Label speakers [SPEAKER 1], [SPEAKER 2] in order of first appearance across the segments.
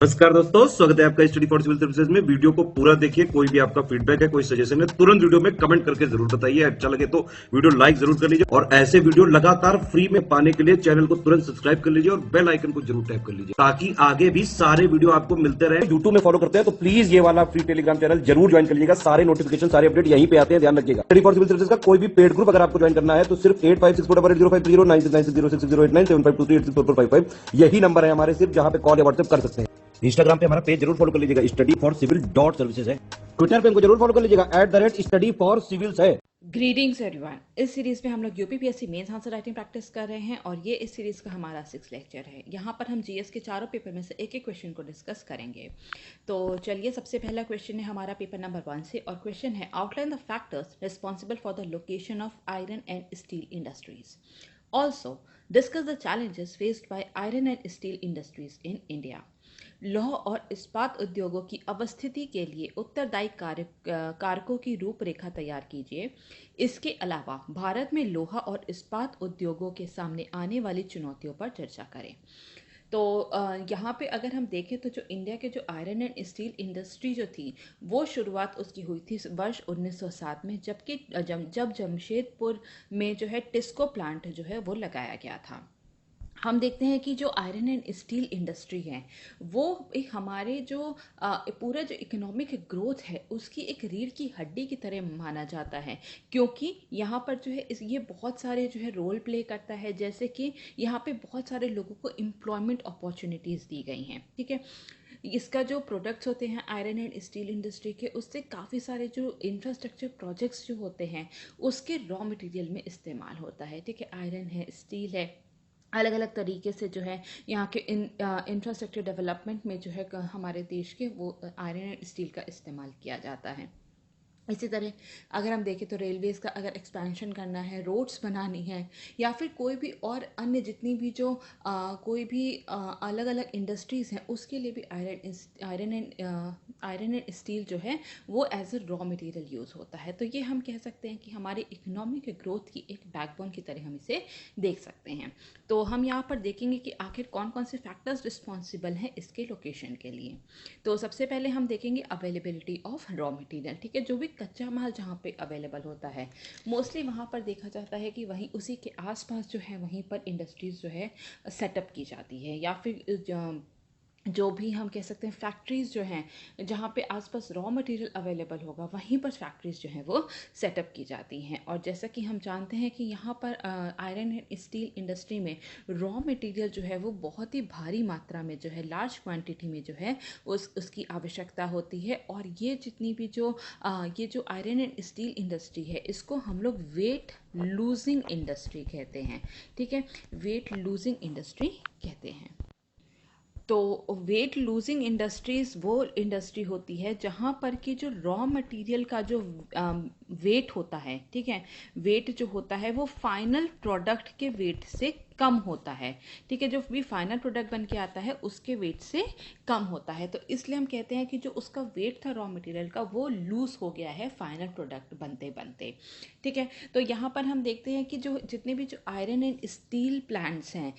[SPEAKER 1] नमस्कार दोस्तों, स्वागत है आपका स्टडी फॉर सिविल सर्विसेज में। वीडियो को पूरा देखिए। कोई भी आपका फीडबैक है, कोई सजेशन है, तुरंत वीडियो में कमेंट करके जरूर बताइए। अच्छा लगे तो वीडियो लाइक जरूर कर लीजिए और ऐसे वीडियो लगातार फ्री में पाने के लिए चैनल को तुरंत सब्सक्राइब कर लीजिए और बेल आइकन को जरूर टैप कर लीजिए ताकि आगे भी सारे वीडियो आपको मिलते रहे। यूट्यूब में फॉलो करते हैं तो प्लीज ये वाला फ्री टेलीग्राम चैनल जरूर ज्वाइन कर लीजिएगा। सारे नोटिफिकेशन, सारे अपडेट यहीं पे आते हैं, ध्यान रखिएगा। स्टडी फॉर सिविल सर्विसेज का कोई भी पेड ग्रुप अगर आपको ज्वाइन करना है तो सिर्फ 85648053096960860894834455 यही नंबर है हमारे, सिर्फ जहां पे कॉल या व्हाट्सएप कर सकते हैं। इंस्टाग्राम पे हमारा पेज जरूर फॉलो कर लीजिएगा, study for civil dot services है। ट्विटर पे हमको जरूर फॉलो कर लीजिएगा, @स्टडी फॉर सिविल्स है।
[SPEAKER 2] Greetings everyone. इस सीरीज में हम लोग UPPSC mains answer writing practice कर रहे हैं और ये इस सीरीज का हमारा 6 लेक्चर है। यहाँ पर हम जीएस के चारों पेपर में से एक एक क्वेश्चन को डिस्कस करेंगे। तो चलिए, सबसे पहला क्वेश्चन है हमारा पेपर नंबर 1 से और क्वेश्चन है outline the factors responsible for the location of iron and steel industries. Also discuss the challenges faced by iron and steel industries in India. लौह और इस्पात उद्योगों की अवस्थिति के लिए उत्तरदायी कारकों की रूपरेखा तैयार कीजिए। इसके अलावा भारत में लोहा और इस्पात उद्योगों के सामने आने वाली चुनौतियों पर चर्चा करें। तो यहाँ पे अगर हम देखें तो जो इंडिया के जो आयरन एंड स्टील इंडस्ट्री जो थी वो शुरुआत उसकी हुई थी वर्ष 1907 में, जबकि जब जमशेदपुर में जो है टिस्को प्लांट जो है वो लगाया गया था। हम देखते हैं कि जो आयरन एंड स्टील इंडस्ट्री है वो एक हमारे जो पूरा जो इकोनॉमिक ग्रोथ है उसकी एक रीढ़ की हड्डी की तरह माना जाता है, क्योंकि यहाँ पर जो है ये बहुत सारे जो है रोल प्ले करता है। जैसे कि यहाँ पे बहुत सारे लोगों को एम्प्लॉयमेंट अपॉर्चुनिटीज़ दी गई हैं, ठीक है। इसका जो प्रोडक्ट्स होते हैं आयरन एंड स्टील इंडस्ट्री के, उससे काफ़ी सारे जो इंफ्रास्ट्रक्चर प्रोजेक्ट्स जो होते हैं उसके रॉ मटेरियल में इस्तेमाल होता है, ठीक है। आयरन है, स्टील है, अलग अलग तरीके से जो है यहाँ के इंफ्रास्ट्रक्चर डेवलपमेंट में जो है हमारे देश के वो आयरन एंड स्टील का इस्तेमाल किया जाता है। इसी तरह अगर हम देखें तो रेलवेज़ का अगर एक्सपेंशन करना है, रोड्स बनानी है, या फिर कोई भी और अन्य जितनी भी जो कोई भी अलग अलग इंडस्ट्रीज़ हैं उसके लिए भी आयरन एंड स्टील जो है वो as a raw material use होता है। तो ये हम कह सकते हैं कि हमारे इकोनॉमिक ग्रोथ की एक बैकबोन की तरह हम इसे देख सकते हैं। तो हम यहाँ पर देखेंगे कि आखिर कौन कौन से फैक्टर्स रिस्पॉन्सिबल हैं इसके लोकेशन के लिए। तो सबसे पहले हम देखेंगे अवेलेबिलिटी ऑफ रॉ मटेरियल, ठीक है। जो भी कच्चा माल जहाँ पे अवेलेबल होता है मोस्टली वहाँ पर देखा जाता है कि वहीं उसी के आसपास जो है वहीं पर इंडस्ट्रीज़ जो है सेटअप की जाती है, या फिर जो भी हम कह सकते हैं फैक्ट्रीज़ जो हैं जहाँ पे आसपास रॉ मटेरियल अवेलेबल होगा वहीं पर फैक्ट्रीज़ जो हैं वो सेटअप की जाती हैं। और जैसा कि हम जानते हैं कि यहाँ पर आयरन एंड स्टील इंडस्ट्री में रॉ मटेरियल जो है वो बहुत ही भारी मात्रा में जो है लार्ज क्वांटिटी में जो है उसकी आवश्यकता होती है। और ये जितनी भी जो ये जो आयरन एंड स्टील इंडस्ट्री है इसको हम लोग वेट लूजिंग इंडस्ट्री कहते हैं, ठीक है। वेट लूजिंग इंडस्ट्री कहते हैं। तो वेट लूजिंग इंडस्ट्रीज वो इंडस्ट्री होती है जहाँ पर कि जो रॉ मटेरियल का जो वेट होता है, ठीक है, वेट जो होता है वो फाइनल प्रोडक्ट के वेट से कम होता है, ठीक है। जो भी फाइनल प्रोडक्ट बन के आता है उसके वेट से कम होता है। तो इसलिए हम कहते हैं कि जो उसका वेट था रॉ मटेरियल का वो लूज हो गया है फाइनल प्रोडक्ट बनते बनते, ठीक है। तो यहाँ पर हम देखते हैं कि जो जितने भी जो आयरन एंड स्टील प्लांट्स हैं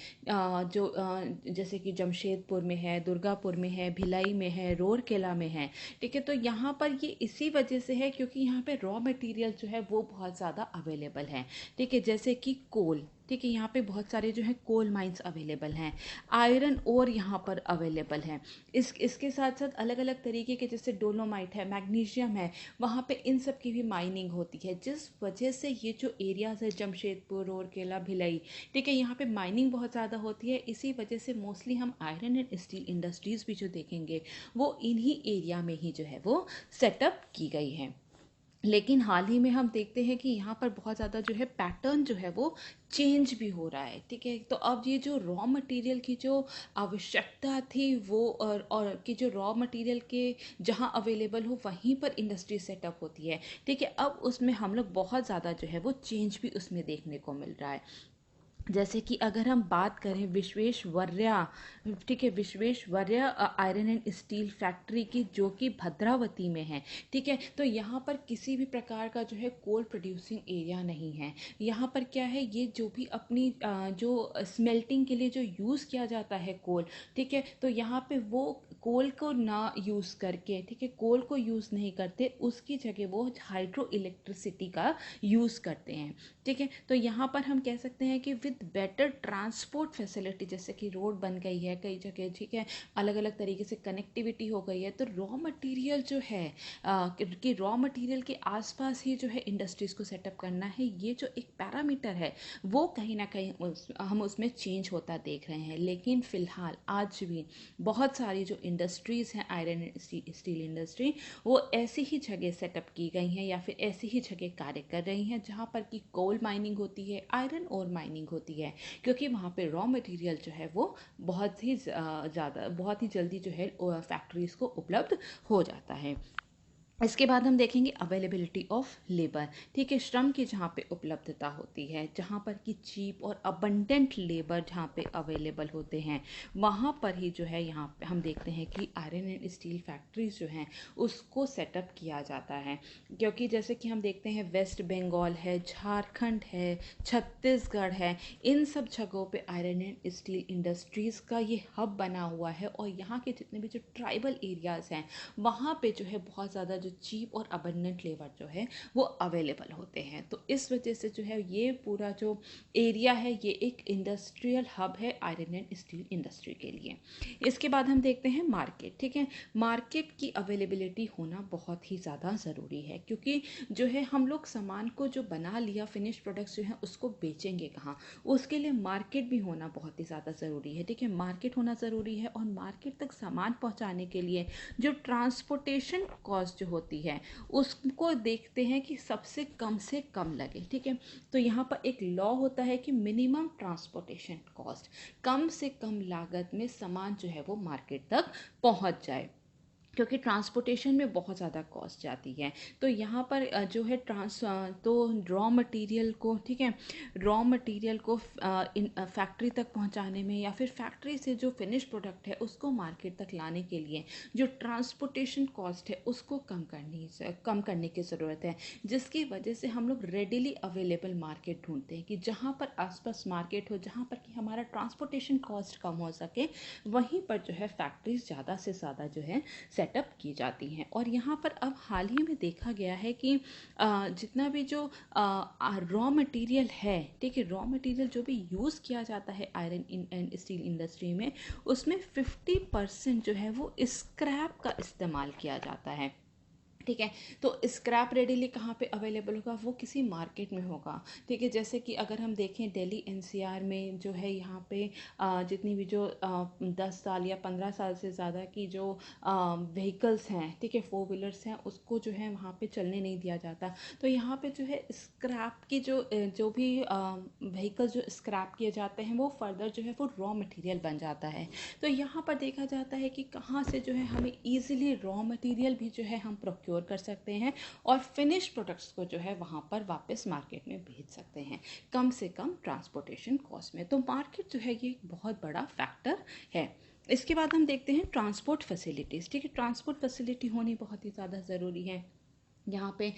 [SPEAKER 2] जैसे कि जमशेदपुर में है, दुर्गापुर में है, भिलाई में है, रूरकेला में है, ठीक है। तो यहाँ पर ये इसी वजह से है क्योंकि यहाँ पे रॉ मटेरियल जो है वो बहुत ज़्यादा अवेलेबल है, ठीक है। जैसे कि कोल, ठीक है, यहाँ पे बहुत सारे जो है कोल माइंस अवेलेबल हैं, आयरन ओर यहाँ पर अवेलेबल है। इसके साथ साथ अलग अलग तरीके के जैसे डोलोमाइट है, मैग्नीशियम है, वहाँ पे इन सब की भी माइनिंग होती है, जिस वजह से ये जो एरियाज़ है जमशेदपुर, रूरकेला, भिलाई, ठीक है, यहाँ पे माइनिंग बहुत ज़्यादा होती है। इसी वजह से मोस्टली हम आयरन एंड स्टील इंडस्ट्रीज़ भी जो देखेंगे वो इन्हीं एरिया में ही जो है वो सेटअप की गई है। लेकिन हाल ही में हम देखते हैं कि यहाँ पर बहुत ज़्यादा जो है पैटर्न जो है वो चेंज भी हो रहा है, ठीक है। तो अब ये जो रॉ मटेरियल की जो आवश्यकता थी वो और कि जो रॉ मटेरियल के जहाँ अवेलेबल हो वहीं पर इंडस्ट्री सेटअप होती है, ठीक है। अब उसमें हम लोग बहुत ज़्यादा जो है वो चेंज भी उसमें देखने को मिल रहा है। जैसे कि अगर हम बात करें विश्वेश्वरैया, ठीक है, Visvesvaraya iron and steel factory की, जो कि भद्रावती में है, ठीक है। तो यहाँ पर किसी भी प्रकार का जो है कोल प्रोड्यूसिंग एरिया नहीं है। यहाँ पर क्या है, ये जो भी अपनी जो स्मेल्टिंग के लिए जो यूज़ किया जाता है कोल, ठीक है, तो यहाँ पे वो कोल को ना यूज़ करके, ठीक है, कोल को यूज़ नहीं करते, उसकी जगह वो हाइड्रो इलेक्ट्रिसिटी का यूज़ करते हैं, ठीक है। तो यहाँ पर हम कह सकते हैं कि विद बेटर ट्रांसपोर्ट फैसिलिटी, जैसे कि रोड बन गई है कई जगह, ठीक है, अलग अलग तरीके से कनेक्टिविटी हो गई है, तो रॉ मटेरियल जो है कि रॉ मटेरियल के आसपास ही जो है इंडस्ट्रीज़ को सेटअप करना है, ये जो एक पैरामीटर है वो कहीं ना कहीं हम उसमें चेंज होता देख रहे हैं। लेकिन फ़िलहाल आज भी बहुत सारी जो इंडस्ट्रीज़ हैं आयरन एंड स्टील इंडस्ट्री, वो ऐसी ही जगह सेटअप की गई हैं या फिर ऐसी ही जगह कार्य कर रही हैं जहाँ पर कि कोल माइनिंग होती है, आयरन और माइनिंग होती है, क्योंकि वहाँ पे रॉ मटेरियल जो है वो बहुत ही ज़्यादा, बहुत ही जल्दी जो है फैक्ट्रीज़ को उपलब्ध हो जाता है। इसके बाद हम देखेंगे अवेलेबिलिटी ऑफ लेबर, ठीक है, श्रम की जहाँ पे उपलब्धता होती है, जहाँ पर कि चीप और अबंडेंट लेबर जहाँ पे अवेलेबल होते हैं, वहाँ पर ही जो है यहाँ पे हम देखते हैं कि आयरन एंड स्टील फैक्ट्रीज जो हैं उसको सेटअप किया जाता है। क्योंकि जैसे कि हम देखते हैं वेस्ट बंगाल है, झारखंड है, छत्तीसगढ़ है, इन सब जगहों पे आयरन एंड स्टील इंडस्ट्रीज़ का ये हब बना हुआ है, और यहाँ के जितने भी जो ट्राइबल एरियाज़ हैं वहाँ पे जो है बहुत ज़्यादा जो चीप और अबंडेंट लेबर जो है वो अवेलेबल होते हैं। तो इस वजह से जो है ये पूरा जो एरिया है ये एक इंडस्ट्रियल हब है आयरन एंड स्टील इंडस्ट्री के लिए। इसके बाद हम देखते हैं मार्केट, ठीक है, मार्केट की अवेलेबिलिटी होना बहुत ही ज़्यादा ज़रूरी है, क्योंकि जो है हम लोग सामान को जो बना लिया, फिनिश प्रोडक्ट्स जो हैं उसको बेचेंगे कहाँ, उसके लिए मार्केट भी होना बहुत ही ज़्यादा ज़रूरी है, ठीक है, मार्केट होना ज़रूरी है। और मार्केट तक सामान पहुँचाने के लिए जो ट्रांसपोर्टेशन कॉस्ट जो होती है उसको देखते हैं कि सबसे कम से कम लगे, ठीक है। तो यहाँ पर एक लॉ होता है कि मिनिमम ट्रांसपोर्टेशन कॉस्ट, कम से कम लागत में सामान जो है वो मार्केट तक पहुँच जाए, क्योंकि ट्रांसपोर्टेशन में बहुत ज़्यादा कॉस्ट जाती है। तो यहाँ पर जो है तो रॉ मटेरियल को, ठीक है, रॉ मटेरियल को फैक्ट्री तक पहुँचाने में या फिर फैक्ट्री से जो फिनिश प्रोडक्ट है उसको मार्केट तक लाने के लिए जो ट्रांसपोर्टेशन कॉस्ट है उसको कम करने की ज़रूरत है, जिसकी वजह से हम लोग रेडिली अवेलेबल मार्केट ढूंढते हैं कि जहाँ पर आसपास मार्केट हो, जहाँ पर कि हमारा ट्रांसपोर्टेशन कॉस्ट कम हो सके, वहीं पर जो है फैक्ट्रीज ज़्यादा से ज़्यादा जो है सेटअप की जाती हैं। और यहाँ पर अब हाल ही में देखा गया है कि जितना भी जो रॉ मटेरियल है, ठीक है, रॉ मटेरियल जो भी यूज़ किया जाता है आयरन एंड स्टील इंडस्ट्री में, उसमें 50% जो है वो स्क्रैप का इस्तेमाल किया जाता है, ठीक है। तो स्क्रैप रेडीली कहाँ पे अवेलेबल होगा, वो किसी मार्केट में होगा, ठीक है। जैसे कि अगर हम देखें दिल्ली एनसीआर में जो है यहाँ पे जितनी भी जो 10 साल या 15 साल से ज़्यादा की जो व्हीकल्स हैं, ठीक है, 4 व्हीलर्स हैं, उसको जो है वहाँ पे चलने नहीं दिया जाता। तो यहाँ पे जो है स्क्रैप की जो भी व्हीकल जो स्क्रैप किए जाते हैं वो फर्दर जो है वो रॉ मटेरियल बन जाता है। तो यहाँ पर देखा जाता है कि कहाँ से जो है हमें ईजिली रॉ मटेरियल भी जो है हम प्रोक्योर कर सकते हैं और फिनिश प्रोडक्ट्स को जो है वहाँ पर वापस मार्केट में भेज सकते हैं कम से कम ट्रांसपोर्टेशन कॉस्ट में। तो मार्केट जो है ये एक बहुत बड़ा फैक्टर है। इसके बाद हम देखते हैं ट्रांसपोर्ट फैसिलिटीज़, ठीक है, ट्रांसपोर्ट फैसिलिटी होनी बहुत ही ज़्यादा ज़रूरी है। यहाँ पे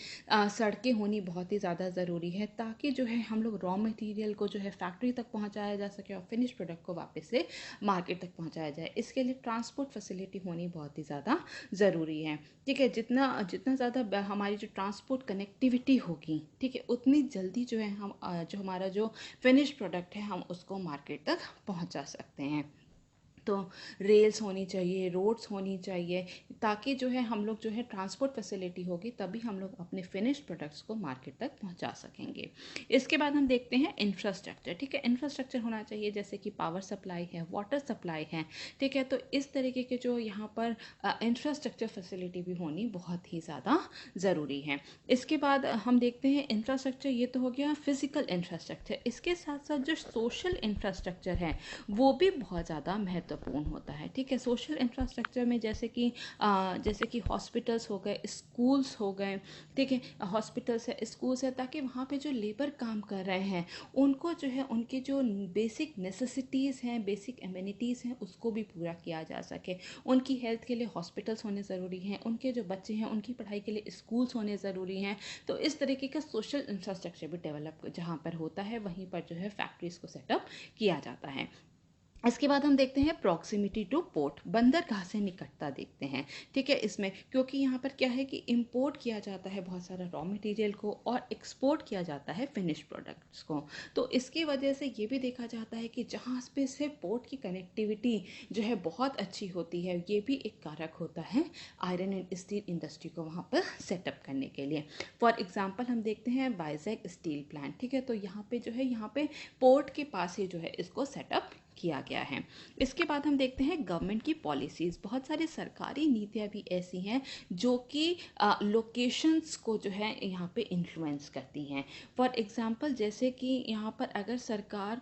[SPEAKER 2] सड़कें होनी बहुत ही ज़्यादा ज़रूरी है, ताकि जो है हम लोग रॉ मटेरियल को जो है फैक्ट्री तक पहुँचाया जा सके और फिनिश प्रोडक्ट को वापस से मार्केट तक पहुँचाया जाए। इसके लिए ट्रांसपोर्ट फैसिलिटी होनी बहुत ही ज़्यादा ज़रूरी है, ठीक है। जितना जितना ज़्यादा हमारी जो ट्रांसपोर्ट कनेक्टिविटी होगी, ठीक है, उतनी जल्दी जो है हम जो हमारा जो फिनिश प्रोडक्ट है हम उसको मार्केट तक पहुँचा सकते हैं। तो रेल्स होनी चाहिए, रोड्स होनी चाहिए, ताकि जो है हम लोग जो है ट्रांसपोर्ट फैसिलिटी होगी तभी हम लोग अपने फिनिश्ड प्रोडक्ट्स को मार्केट तक पहुंचा सकेंगे। इसके बाद हम देखते हैं इंफ्रास्ट्रक्चर, ठीक है, इंफ्रास्ट्रक्चर होना चाहिए, जैसे कि पावर सप्लाई है, वाटर सप्लाई है, ठीक है। तो इस तरीके के जो यहाँ पर इंफ्रास्ट्रक्चर फैसिलिटी भी होनी बहुत ही ज़्यादा ज़रूरी है। इसके बाद हम देखते हैं इंफ्रास्ट्रक्चर, ये तो हो गया फिजिकल इंफ्रास्ट्रक्चर। इसके साथ साथ जो सोशल इंफ्रास्ट्रक्चर है वो भी बहुत ज़्यादा महत्व महत्वपूर्ण होता है। ठीक है, सोशल इंफ्रास्ट्रक्चर में जैसे कि हॉस्पिटल्स हो गए, स्कूल्स हो गए, ठीक है, हॉस्पिटल्स है, स्कूल्स है, ताकि वहाँ पे जो लेबर काम कर रहे हैं उनको जो है उनके जो बेसिक नेसेसिटीज़ हैं, बेसिक एमिनिटीज़ हैं, उसको भी पूरा किया जा सके। उनकी हेल्थ के लिए हॉस्पिटल्स होने ज़रूरी हैं, उनके जो बच्चे हैं उनकी पढ़ाई के लिए स्कूल्स होने ज़रूरी हैं। तो इस तरीके का सोशल इंफ्रास्ट्रक्चर भी डेवलप जहाँ पर होता है वहीं पर जो है फैक्ट्रीज़ को सेटअप किया जाता है। इसके बाद हम देखते हैं प्रॉक्सिमिटी टू पोर्ट, बंदरगाह से निकटता देखते हैं। ठीक है, इसमें क्योंकि यहाँ पर क्या है कि इंपोर्ट किया जाता है बहुत सारा रॉ मटेरियल को और एक्सपोर्ट किया जाता है फिनिश प्रोडक्ट्स को, तो इसकी वजह से ये भी देखा जाता है कि जहाँ पे से पोर्ट की कनेक्टिविटी जो है बहुत अच्छी होती है, ये भी एक कारक होता है आयरन एंड स्टील इंडस्ट्री को वहाँ पर सेटअप करने के लिए। फॉर एग्जाम्पल हम देखते हैं वाइजैक स्टील प्लांट। ठीक है, तो यहाँ पे जो है यहाँ पे पोर्ट के पास ही जो है इसको सेटअप किया गया है। इसके बाद हम देखते हैं गवर्नमेंट की पॉलिसीज़, बहुत सारी सरकारी नीतियाँ भी ऐसी हैं जो कि लोकेशंस को जो है यहाँ पे इन्फ्लुएंस करती हैं। फॉर एग्जांपल जैसे कि यहाँ पर अगर सरकार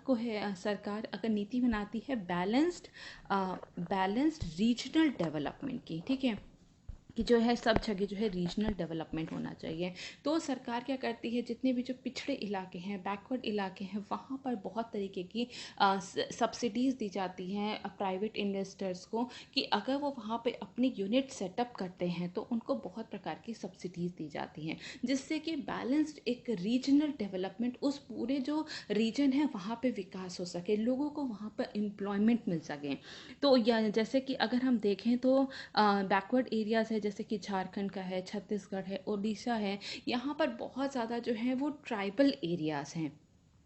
[SPEAKER 2] अगर नीति बनाती है बैलेंस्ड रीजनल डेवलपमेंट की, ठीक है, कि जो है सब जगह जो है रीजनल डेवलपमेंट होना चाहिए, तो सरकार क्या करती है जितने भी जो पिछड़े इलाके हैं, बैकवर्ड इलाके हैं, वहाँ पर बहुत तरीके की सब्सिडीज़ दी जाती हैं प्राइवेट इन्वेस्टर्स को, कि अगर वो वहाँ पे अपनी यूनिट सेटअप करते हैं तो उनको बहुत प्रकार की सब्सिडीज़ दी जाती हैं, जिससे कि बैलेंस्ड एक रीजनल डेवलपमेंट, उस पूरे जो रीजन है वहाँ पे विकास हो सके, लोगों को वहाँ पर एम्प्लॉयमेंट मिल सके। तो या जैसे कि अगर हम देखें तो बैकवर्ड एरियाज़ है जैसे कि झारखंड का है, छत्तीसगढ़ है, उड़ीसा है, यहाँ पर बहुत ज़्यादा जो है वो ट्राइबल एरियाज़ हैं।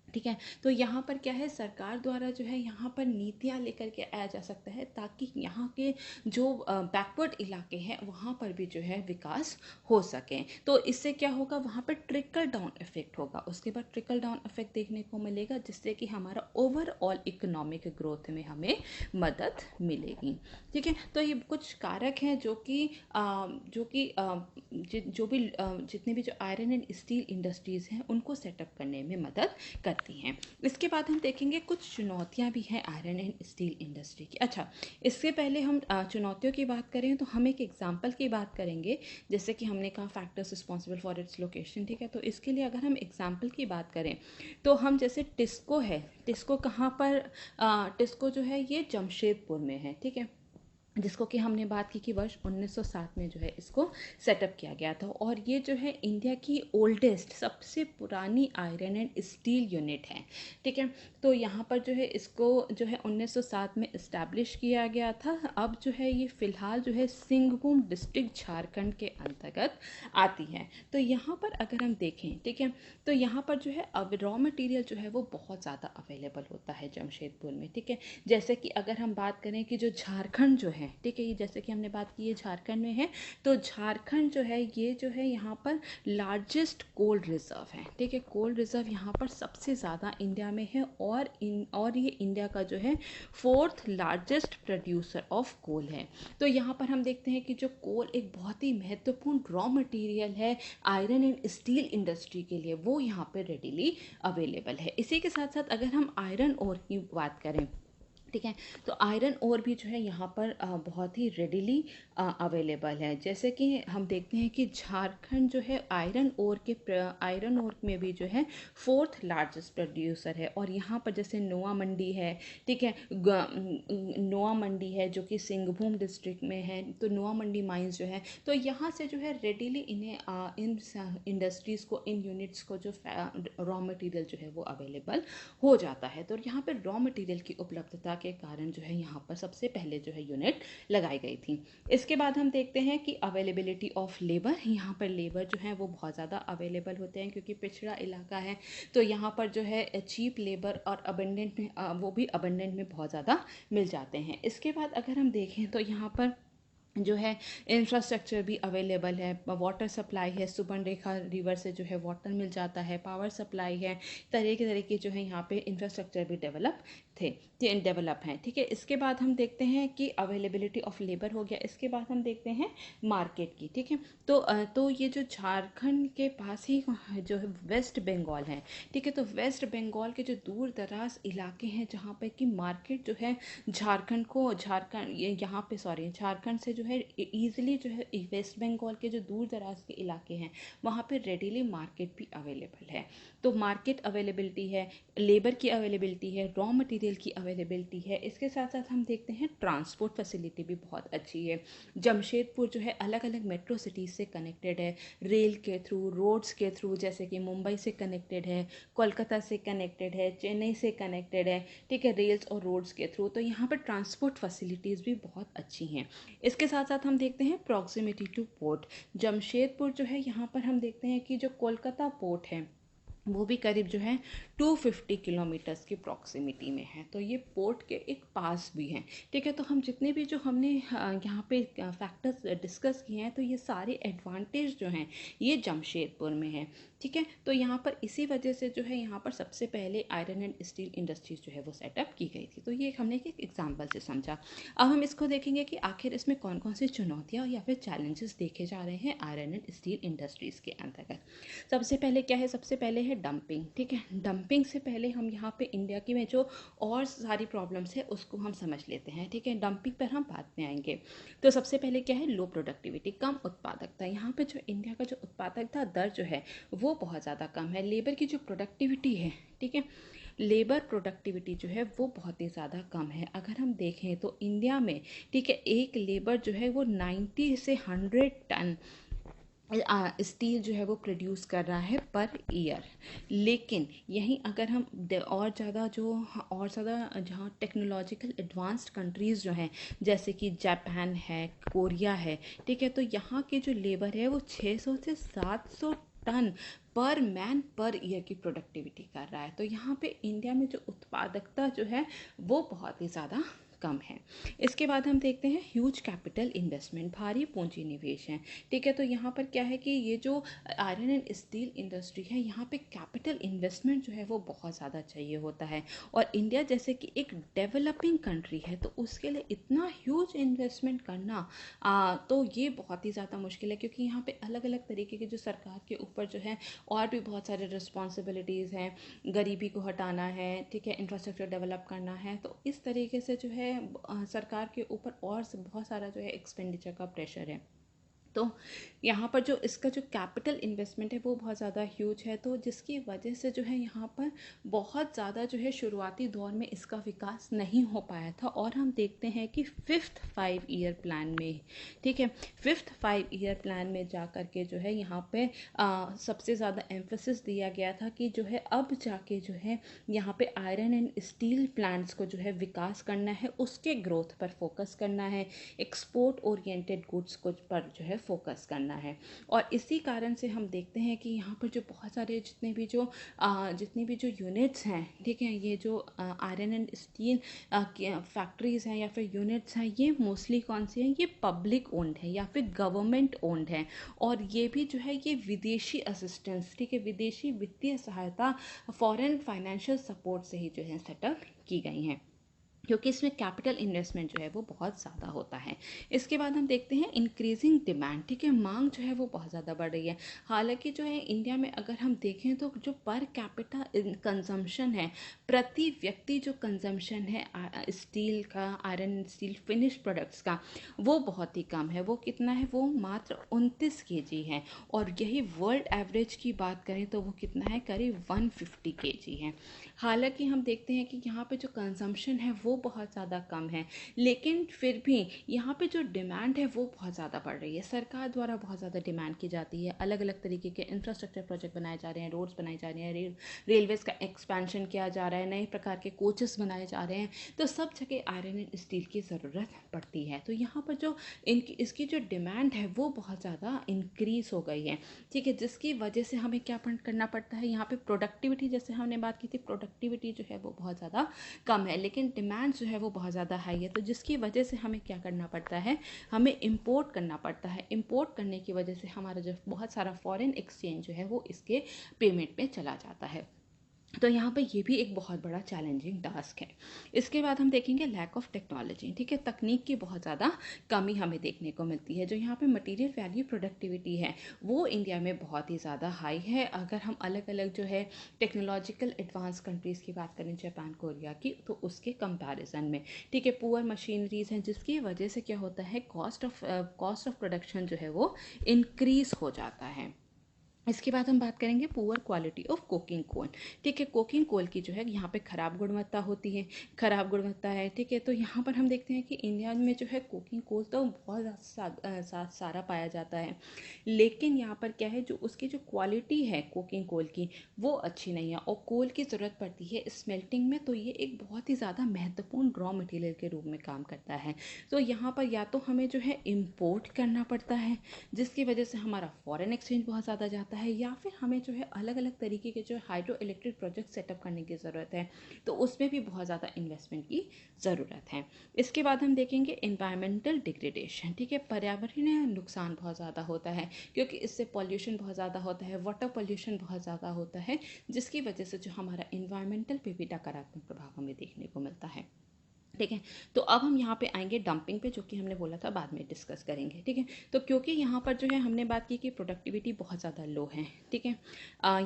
[SPEAKER 2] ठीक है, तो यहाँ पर क्या है, सरकार द्वारा जो है यहाँ पर नीतियाँ लेकर के आया जा सकता है, ताकि यहाँ के जो बैकवर्ड इलाके हैं वहाँ पर भी जो है विकास हो सके। तो इससे क्या होगा, वहाँ पर ट्रिकल डाउन इफेक्ट होगा, उसके बाद ट्रिकल डाउन इफेक्ट देखने को मिलेगा, जिससे कि हमारा ओवरऑल इकोनॉमिक ग्रोथ में हमें मदद मिलेगी। ठीक है, तो ये कुछ कारक हैं जो भी जितने भी जो आयरन एंड स्टील इंडस्ट्रीज़ हैं उनको सेटअप करने में मदद करती हैं। इसके बाद हम देखेंगे कुछ चुनौतियां भी हैं आयरन एंड स्टील इंडस्ट्री की। अच्छा, इससे पहले हम चुनौतियों की बात करें तो हम एक एग्जांपल की बात करेंगे, जैसे कि हमने कहा factors responsible for its location. ठीक है, तो इसके लिए अगर हम एग्जांपल की बात करें तो हम जैसे टिस्को है, टिस्को कहाँ पर, टिस्को जो है ये जमशेदपुर में है। ठीक है, जिसको कि हमने बात की कि वर्ष 1907 में जो है इसको सेटअप किया गया था, और ये जो है इंडिया की ओल्डेस्ट सबसे पुरानी आयरन एंड स्टील यूनिट है। ठीक है, तो यहाँ पर जो है इसको जो है 1907 में इस्टेब्लिश किया गया था। अब जो है ये फ़िलहाल जो है सिंहभूम डिस्ट्रिक्ट झारखंड के अंतर्गत आती है। तो यहाँ पर अगर हम देखें, ठीक है, तो यहाँ पर जो है अब रॉ मटेरियल जो है वो बहुत ज़्यादा अवेलेबल होता है जमशेदपुर में। ठीक है, जैसे कि अगर हम बात करें कि जो झारखंड जो है, ठीक है, ये जैसे कि हमने बात की है झारखंड में है, तो झारखंड जो है ये जो है यहाँ पर लार्जेस्ट कोल रिजर्व है। ठीक है, कोल रिजर्व यहाँ पर सबसे ज़्यादा इंडिया में है, और ये इंडिया का जो है 4th largest producer of coal है। तो यहाँ पर हम देखते हैं कि जो कोल एक बहुत ही महत्वपूर्ण रॉ मटेरियल है आयरन एंड स्टील इंडस्ट्री के लिए, वो यहाँ पर रेडिली अवेलेबल है। इसी के साथ साथ अगर हम आयरन ओर की बात करें, ठीक है, तो आयरन ओर भी जो है यहाँ पर बहुत ही रेडिली अवेलेबल है। जैसे कि हम देखते हैं कि झारखंड जो है आयरन ओर में भी जो है 4th लार्जेस्ट प्रोड्यूसर है, और यहाँ पर जैसे नोआ मंडी है, ठीक है, नोआ मंडी है जो कि सिंहभूम डिस्ट्रिक्ट में है, तो नोआ मंडी माइंस जो है, तो यहाँ से जो है रेडिली इन्हें इन इंडस्ट्रीज़ को, इन यूनिट्स को जो रॉ मटेरियल जो है वो अवेलेबल हो जाता है। तो यहाँ पर रॉ मटेरियल की उपलब्धता के कारण जो है यहाँ पर सबसे पहले जो है यूनिट लगाई गई थी। इसके बाद हम देखते हैं कि अवेलेबिलिटी ऑफ लेबर, यहाँ पर लेबर जो है वो बहुत ज़्यादा अवेलेबल होते हैं, क्योंकि पिछड़ा इलाका है, तो यहाँ पर जो है चीप लेबर और अबंडेंट में वो भी अबंडेंट में बहुत ज़्यादा मिल जाते हैं। इसके बाद अगर हम देखें तो यहाँ पर जो है इंफ्रास्ट्रक्चर भी अवेलेबल है, वाटर सप्लाई है, सुबर्णरेखा रिवर से जो है वाटर मिल जाता है, पावर सप्लाई है, तरह के जो है यहाँ पे इंफ्रास्ट्रक्चर भी डेवलप हैं। ठीक है, इसके बाद हम देखते हैं कि अवेलेबिलिटी ऑफ लेबर हो गया। इसके बाद हम देखते हैं मार्केट की। ठीक है, तो ये जो झारखंड के पास ही जो है वेस्ट बंगाल है। ठीक है, तो वेस्ट बंगाल के जो दूर दराज इलाके हैं जहाँ पे कि मार्केट जो है झारखंड से जो है ईजिली जो है वेस्ट बंगाल के जो दूर दराज के इलाके हैं वहाँ पे रेडीली मार्केट भी अवेलेबल है। तो मार्केट अवेलेबिलिटी है, लेबर की अवेलेबिलिटी है, रॉ मटेरियल की अवेलेबिलिटी है। इसके साथ साथ हम देखते हैं ट्रांसपोर्ट फैसिलिटी भी बहुत अच्छी है। जमशेदपुर जो है अलग अलग मेट्रो सिटीज़ से कनेक्टेड है, रेल के थ्रू, रोड्स के थ्रू, जैसे कि मुंबई से कनेक्टेड है, कोलकाता से कनेक्टेड है, चेन्नई से कनेक्टेड है। ठीक है, रेल्स और रोड्स के थ्रू, तो यहाँ पर ट्रांसपोर्ट फैसिलिटीज़ भी बहुत अच्छी हैं। इसके साथ साथ हम देखते हैं प्रॉक्सिमिटी टू पोर्ट। जमशेदपुर जो है यहाँ पर हम देखते हैं कि जो कोलकाता पोर्ट है वो भी करीब जो है 250 किलोमीटर्स की प्रॉक्सिमिटी में है, तो ये पोर्ट के एक पास भी हैं। ठीक है, तो हम जितने भी जो हमने यहाँ पे फैक्टर्स डिस्कस किए हैं, तो ये सारे एडवांटेज जो हैं ये जमशेदपुर में है। ठीक है, तो यहाँ पर इसी वजह से जो है यहाँ पर सबसे पहले आयरन एंड स्टील इंडस्ट्रीज जो है वो सेटअप की गई थी। तो ये हमने एक एग्जाम्पल से समझा। अब हम इसको देखेंगे कि आखिर इसमें कौन कौन सी चुनौतियाँ या फिर चैलेंजेस देखे जा रहे हैं आयरन एंड स्टील इंडस्ट्रीज़ के अंतर्गत। सबसे पहले क्या है, सबसे पहले है डंपिंग। ठीक है, डंपिंग से पहले हम यहाँ पे इंडिया की में जो और सारी प्रॉब्लम्स है उसको हम समझ लेते हैं। ठीक है, डंपिंग पर हम बाद में आएंगे। तो सबसे पहले क्या है, लो प्रोडक्टिविटी, कम उत्पादकता। यहाँ पे जो इंडिया का जो उत्पादकता दर जो है वो बहुत ज़्यादा कम है। लेबर की जो प्रोडक्टिविटी है, ठीक है, लेबर प्रोडक्टिविटी जो है वो बहुत ही ज़्यादा कम है। अगर हम देखें तो इंडिया में, ठीक है, एक लेबर जो है वो 90 से 100 टन स्टील जो है वो प्रोड्यूस कर रहा है पर ईयर। लेकिन यहीं अगर हम और ज़्यादा जहाँ टेक्नोलॉजिकल एडवांस्ड कंट्रीज़ जो हैं जैसे कि जापान है, कोरिया है, ठीक है, तो यहाँ की जो लेबर है वो 600 से 700 टन पर मैन पर ईयर की प्रोडक्टिविटी कर रहा है। तो यहाँ पे इंडिया में जो उत्पादकता जो है वो बहुत ही ज़्यादा कम है। इसके बाद हम देखते हैं ह्यूज कैपिटल इन्वेस्टमेंट, भारी पूंजी निवेश है। ठीक है, तो यहाँ पर क्या है कि ये जो आयरन एंड स्टील इंडस्ट्री है यहाँ पे कैपिटल इन्वेस्टमेंट जो है वो बहुत ज़्यादा चाहिए होता है। और इंडिया जैसे कि एक डेवलपिंग कंट्री है तो उसके लिए इतना ह्यूज इन्वेस्टमेंट करना तो ये बहुत ही ज़्यादा मुश्किल है, क्योंकि यहाँ पे अलग अलग तरीके के जो सरकार के ऊपर जो है और भी बहुत सारे रिस्पॉन्सिबिलिटीज़ हैं। गरीबी को हटाना है, ठीक है, इंफ्रास्ट्रक्चर डेवलप करना है, तो इस तरीके से जो है सरकार के ऊपर और बहुत सारा जो है एक्सपेंडिचर का प्रेशर है। तो यहाँ पर जो इसका जो कैपिटल इन्वेस्टमेंट है वो बहुत ज़्यादा ह्यूज है, तो जिसकी वजह से जो है यहाँ पर बहुत ज़्यादा जो है शुरुआती दौर में इसका विकास नहीं हो पाया था। और हम देखते हैं कि 5th 5 ईयर प्लान में, ठीक है, 5th 5 ईयर प्लान में जा कर के जो है यहाँ पे सबसे ज़्यादा एम्फेसिस दिया गया था कि जो है अब जाके जो है यहाँ पे आयरन एंड स्टील प्लांट्स को जो है विकास करना है, उसके ग्रोथ पर फोकस करना है, एक्सपोर्ट ओरिएंटेड गुड्स को पर जो है फोकस करना है। और इसी कारण से हम देखते हैं कि यहाँ पर जो बहुत सारे जितनी भी जो यूनिट्स हैं, ठीक है, ये जो आयरन एंड स्टील फैक्ट्रीज़ हैं या फिर यूनिट्स हैं, ये मोस्टली कौन सी हैं, ये पब्लिक ओन्ड है या फिर गवर्नमेंट ओन्ड है। और ये भी जो है ये विदेशी असिस्टेंस, ठीक है, विदेशी वित्तीय सहायता, फॉरेन फाइनेंशियल सपोर्ट से ही जो है सेटअप की गई हैं, क्योंकि इसमें कैपिटल इन्वेस्टमेंट जो है वो बहुत ज़्यादा होता है। इसके बाद हम देखते हैं इंक्रीजिंग डिमांड, ठीक है, मांग जो है वो बहुत ज़्यादा बढ़ रही है। हालांकि जो है इंडिया में अगर हम देखें तो जो पर कैपिटा कंजम्पशन है, प्रति व्यक्ति जो कंजम्पशन है स्टील का, आयरन स्टील फिनिश प्रोडक्ट्स का, वो बहुत ही कम है। वो कितना है, वो मात्र 29 kg है। और यही वर्ल्ड एवरेज की बात करें तो वो कितना है, करीब 150 kg है। हालांकि हम देखते हैं कि यहाँ पे जो कंजम्पशन है वो बहुत ज़्यादा कम है, लेकिन फिर भी यहाँ पे जो डिमांड है वो बहुत ज़्यादा बढ़ रही है। सरकार द्वारा बहुत ज़्यादा डिमांड की जाती है, अलग अलग तरीके के इंफ्रास्ट्रक्चर प्रोजेक्ट बनाए जा रहे हैं, रोड्स बनाए जा रहे हैं, रेलवेज़ का एक्सपेंशन किया जा रहा है, नए प्रकार के कोचेस बनाए जा रहे हैं, तो सब जगह आयरन एंड स्टील की ज़रूरत पड़ती है। तो यहाँ पर जो इसकी जो डिमांड है वो बहुत ज़्यादा इंक्रीज़ हो गई है, ठीक है, जिसकी वजह से हमें क्या करना पड़ता है, यहाँ पे प्रोडक्टिविटी, जैसे हमने बात की थी, प्रोडक्टिविटी जो है वो बहुत ज़्यादा कम है, लेकिन डिमांड डिमांड जो है वो बहुत ज़्यादा हाई है, तो जिसकी वजह से हमें क्या करना पड़ता है, हमें इम्पोर्ट करना पड़ता है। इम्पोर्ट करने की वजह से हमारा जो बहुत सारा फॉरेन एक्सचेंज जो है वो इसके पेमेंट में चला जाता है। तो यहाँ पे ये भी एक बहुत बड़ा चैलेंजिंग टास्क है। इसके बाद हम देखेंगे लैक ऑफ टेक्नोलॉजी, ठीक है, तकनीक की बहुत ज़्यादा कमी हमें देखने को मिलती है। जो यहाँ पे मटेरियल वैल्यू प्रोडक्टिविटी है वो इंडिया में बहुत ही ज़्यादा हाई है। अगर हम अलग अलग जो है टेक्नोलॉजिकल एडवांस कंट्रीज़ की बात करें, जापान कोरिया की, तो उसके कंपैरिजन में, ठीक है, पुअर मशीनरीज हैं, जिसकी वजह से क्या होता है, कॉस्ट ऑफ प्रोडक्शन जो है वो इंक्रीज हो जाता है। इसके बाद हम बात करेंगे poor quality of coking coal, ठीक है, कोकिंग कोल की जो है यहाँ पे ख़राब गुणवत्ता होती है, ख़राब गुणवत्ता है, ठीक है। तो यहाँ पर हम देखते हैं कि इंडिया में जो है कोकिंग कोल तो बहुत सारा पाया जाता है, लेकिन यहाँ पर क्या है, जो उसकी जो क्वालिटी है कोकिंग कोल की वो अच्छी नहीं है, और कोल की ज़रूरत पड़ती है स्मेल्टिंग में, तो ये एक बहुत ही ज़्यादा महत्वपूर्ण रॉ मटेरियल के रूप में काम करता है। तो यहाँ पर या तो हमें जो है इम्पोर्ट करना पड़ता है, जिसकी वजह से हमारा फॉरेन एक्सचेंज बहुत ज़्यादा जाता है, या फिर हमें जो है अलग अलग तरीके के जो हाइड्रो इलेक्ट्रिक प्रोजेक्ट सेटअप करने की ज़रूरत है, तो उसमें भी बहुत ज़्यादा इन्वेस्टमेंट की ज़रूरत है। इसके बाद हम देखेंगे एनवायरमेंटल डिग्रेडेशन, ठीक है, पर्यावरणीय नुकसान बहुत ज़्यादा होता है, क्योंकि इससे पॉल्यूशन बहुत ज़्यादा होता है, वाटर पॉल्यूशन बहुत ज़्यादा होता है, जिसकी वजह से जो हमारा इन्वायरमेंटल पे भी नकारात्मक प्रभाव हमें देखने को मिलता है, ठीक है। तो अब हम यहाँ पे आएंगे डंपिंग पे, जो कि हमने बोला था बाद में डिस्कस करेंगे, ठीक है। तो क्योंकि यहाँ पर जो है हमने बात की कि प्रोडक्टिविटी बहुत ज़्यादा लो है, ठीक है,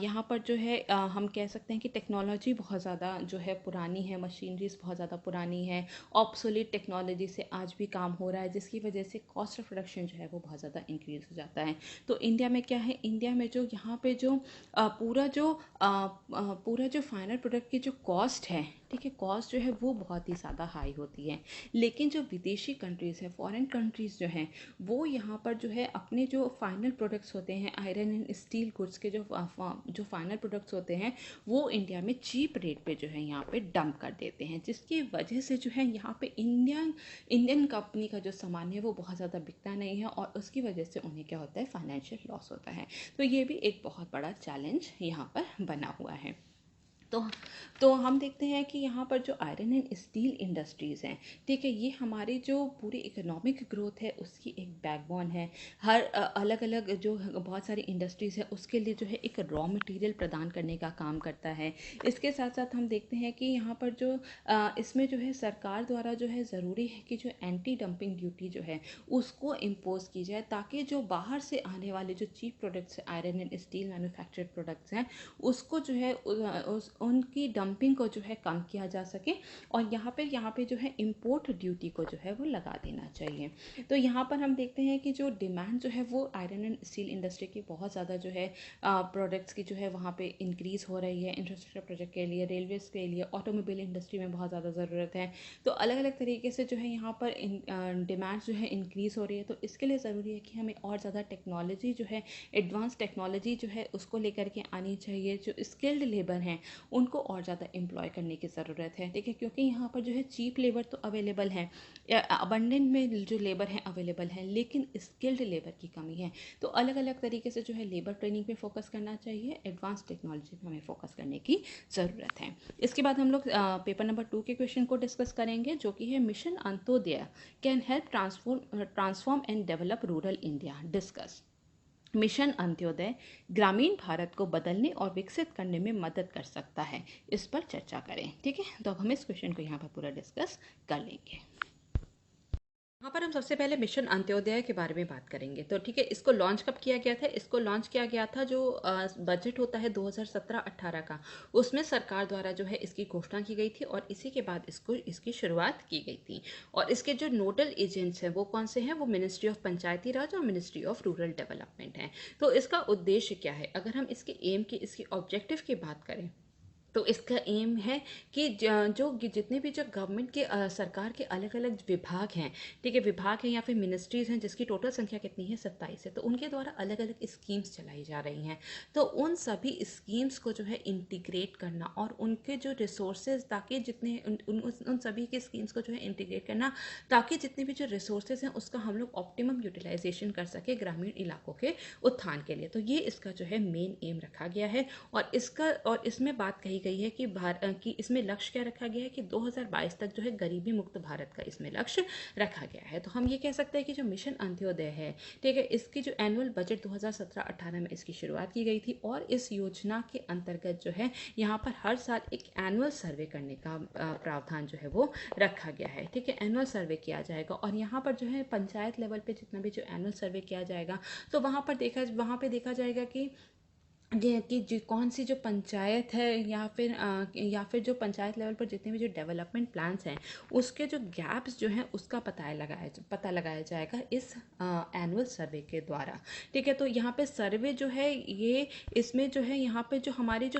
[SPEAKER 2] यहाँ पर जो है हम कह सकते हैं कि टेक्नोलॉजी बहुत ज़्यादा जो है पुरानी है, मशीनरीज बहुत ज़्यादा पुरानी है, ऑब्सोलीट टेक्नोलॉजी से आज भी काम हो रहा है, जिसकी वजह से कॉस्ट ऑफ प्रोडक्शन जो है वो बहुत ज़्यादा इंक्रीज हो जाता है। तो इंडिया में क्या है, इंडिया में जो यहाँ पे जो पूरा जो फाइनल प्रोडक्ट की जो कॉस्ट है, ठीक है, कॉस्ट जो है वो बहुत ही ज़्यादा हाई होती है। लेकिन जो विदेशी कंट्रीज़ हैं, फॉरेन कंट्रीज़ जो हैं, वो यहाँ पर जो है अपने जो फाइनल प्रोडक्ट्स होते हैं, आयरन एंड स्टील गुड्स के जो फाइनल प्रोडक्ट्स होते हैं, वो इंडिया में चीप रेट पे जो है यहाँ पे डंप कर देते हैं, जिसकी वजह से जो है यहाँ पे इंडियन कंपनी का जो सामान है वो बहुत ज़्यादा बिकता नहीं है, और उसकी वजह से उन्हें क्या होता है, फाइनेंशियल लॉस होता है। तो ये भी एक बहुत बड़ा चैलेंज यहाँ पर बना हुआ है। तो हम देखते हैं कि यहाँ पर जो आयरन एंड स्टील इंडस्ट्रीज़ हैं, ठीक है, ये हमारी जो पूरी इकोनॉमिक ग्रोथ है उसकी एक बैकबोन है। हर अलग अलग जो बहुत सारी इंडस्ट्रीज़ है उसके लिए जो है एक रॉ मटेरियल प्रदान करने का काम करता है। इसके साथ साथ हम देखते हैं कि यहाँ पर जो इसमें जो है सरकार द्वारा जो है ज़रूरी है कि जो एंटी डंपिंग ड्यूटी जो है उसको इम्पोज की जाए, ताकि जो बाहर से आने वाले जो cheap products iron and steel manufactured products हैं उसको जो है उनकी डंपिंग को जो है कम किया जा सके, और यहाँ पे जो है इम्पोर्ट ड्यूटी को जो है वो लगा देना चाहिए। तो यहाँ पर हम देखते हैं कि जो डिमांड जो है वो आयरन एंड स्टील इंडस्ट्री की बहुत ज़्यादा जो है प्रोडक्ट्स की जो है वहाँ पे इंक्रीज़ हो रही है, इंफ्रास्ट्रक्चर प्रोजेक्ट के लिए, रेलवेज़ के लिए, ऑटोमोबाइल इंडस्ट्री में बहुत ज़्यादा ज़रूरत है। तो अलग अलग तरीके से जो है यहाँ पर डिमांड जो है इंक्रीज़ हो रही है, तो इसके लिए ज़रूरी है कि हमें और ज़्यादा टेक्नोलॉजी जो है, एडवांस टेक्नोलॉजी जो है उसको लेकर के आनी चाहिए। जो स्किल्ड लेबर हैं उनको और ज़्यादा एम्प्लॉय करने की ज़रूरत है, ठीक है, क्योंकि यहाँ पर जो है चीप लेबर तो अवेलेबल है, अबंडेंट में जो लेबर है अवेलेबल है, लेकिन स्किल्ड लेबर की कमी है। तो अलग अलग तरीके से जो है लेबर ट्रेनिंग पे फोकस करना चाहिए, एडवांस टेक्नोलॉजी पे हमें फोकस करने की ज़रूरत है। इसके बाद हम लोग पेपर नंबर 2 के क्वेश्चन को डिस्कस करेंगे, जो कि है mission Antyodaya can help transform and develop rural India. Discuss. Mission Antyodaya ग्रामीण भारत को बदलने और विकसित करने में मदद कर सकता है, इस पर चर्चा करें, ठीक है। तो अब हम इस क्वेश्चन को यहाँ पर पूरा डिस्कस कर लेंगे। यहाँ पर हम सबसे पहले मिशन अंत्योदय के बारे में बात करेंगे। तो ठीक है, इसको लॉन्च कब किया गया था? इसको लॉन्च किया गया था जो बजट होता है 2017-18 का, उसमें सरकार द्वारा जो है इसकी घोषणा की गई थी, और इसी के बाद इसकी शुरुआत की गई थी। और इसके जो नोडल एजेंट्स हैं वो कौन से हैं? वो मिनिस्ट्री ऑफ पंचायती राज और मिनिस्ट्री ऑफ रूरल डेवलपमेंट हैं। तो इसका उद्देश्य क्या है? अगर हम इसके एम की, इसकी ऑब्जेक्टिव की बात करें, तो इसका एम है कि जितने भी जो गवर्नमेंट के सरकार के अलग अलग विभाग हैं, ठीक है, विभाग हैं या फिर मिनिस्ट्रीज़ हैं, जिसकी टोटल संख्या कितनी है? 27 है। तो उनके द्वारा अलग अलग स्कीम्स चलाई जा रही हैं, तो उन सभी स्कीम्स को जो है इंटीग्रेट करना, और उनके जो रिसोर्सेज, ताकि जितने उन सभी के स्कीम्स को जो है इंटीग्रेट करना, ताकि जितने भी जो रिसोर्सेज हैं उसका हम लोग ऑप्टिमम यूटिलाइजेशन कर सके ग्रामीण इलाकों के उत्थान के लिए। तो ये इसका जो है मेन एम रखा गया है, और इसमें बात कही गई है कि इसमें लक्ष्य क्या रखा गया है कि 2022 तक जो है गरीबी मुक्त भारत का इसमें लक्ष्य रखा गया है। तो हम ये कह सकते हैं कि जो मिशन अंत्योदय है, ठीक है, इसकी जो एनुअल बजट 2017-18 में इसकी शुरुआत की गई थी और इस योजना के अंतर्गत जो है यहाँ पर हर साल एक एनुअल सर्वे करने का प्रावधान जो है वो रखा गया है। ठीक है, एनुअल सर्वे किया जाएगा और यहाँ पर जो है पंचायत लेवल पे जितना भी जो एनुअल सर्वे किया जाएगा तो वहाँ पे देखा जाएगा कि जो कौन सी जो पंचायत है या फिर जो पंचायत लेवल पर जितने भी जो डेवलपमेंट प्लान्स हैं उसके जो गैप्स जो हैं उसका पता लगाया जाएगा इस एनुअल सर्वे के द्वारा। ठीक है, तो यहाँ पे सर्वे जो है ये इसमें जो है यहाँ पे जो हमारे जो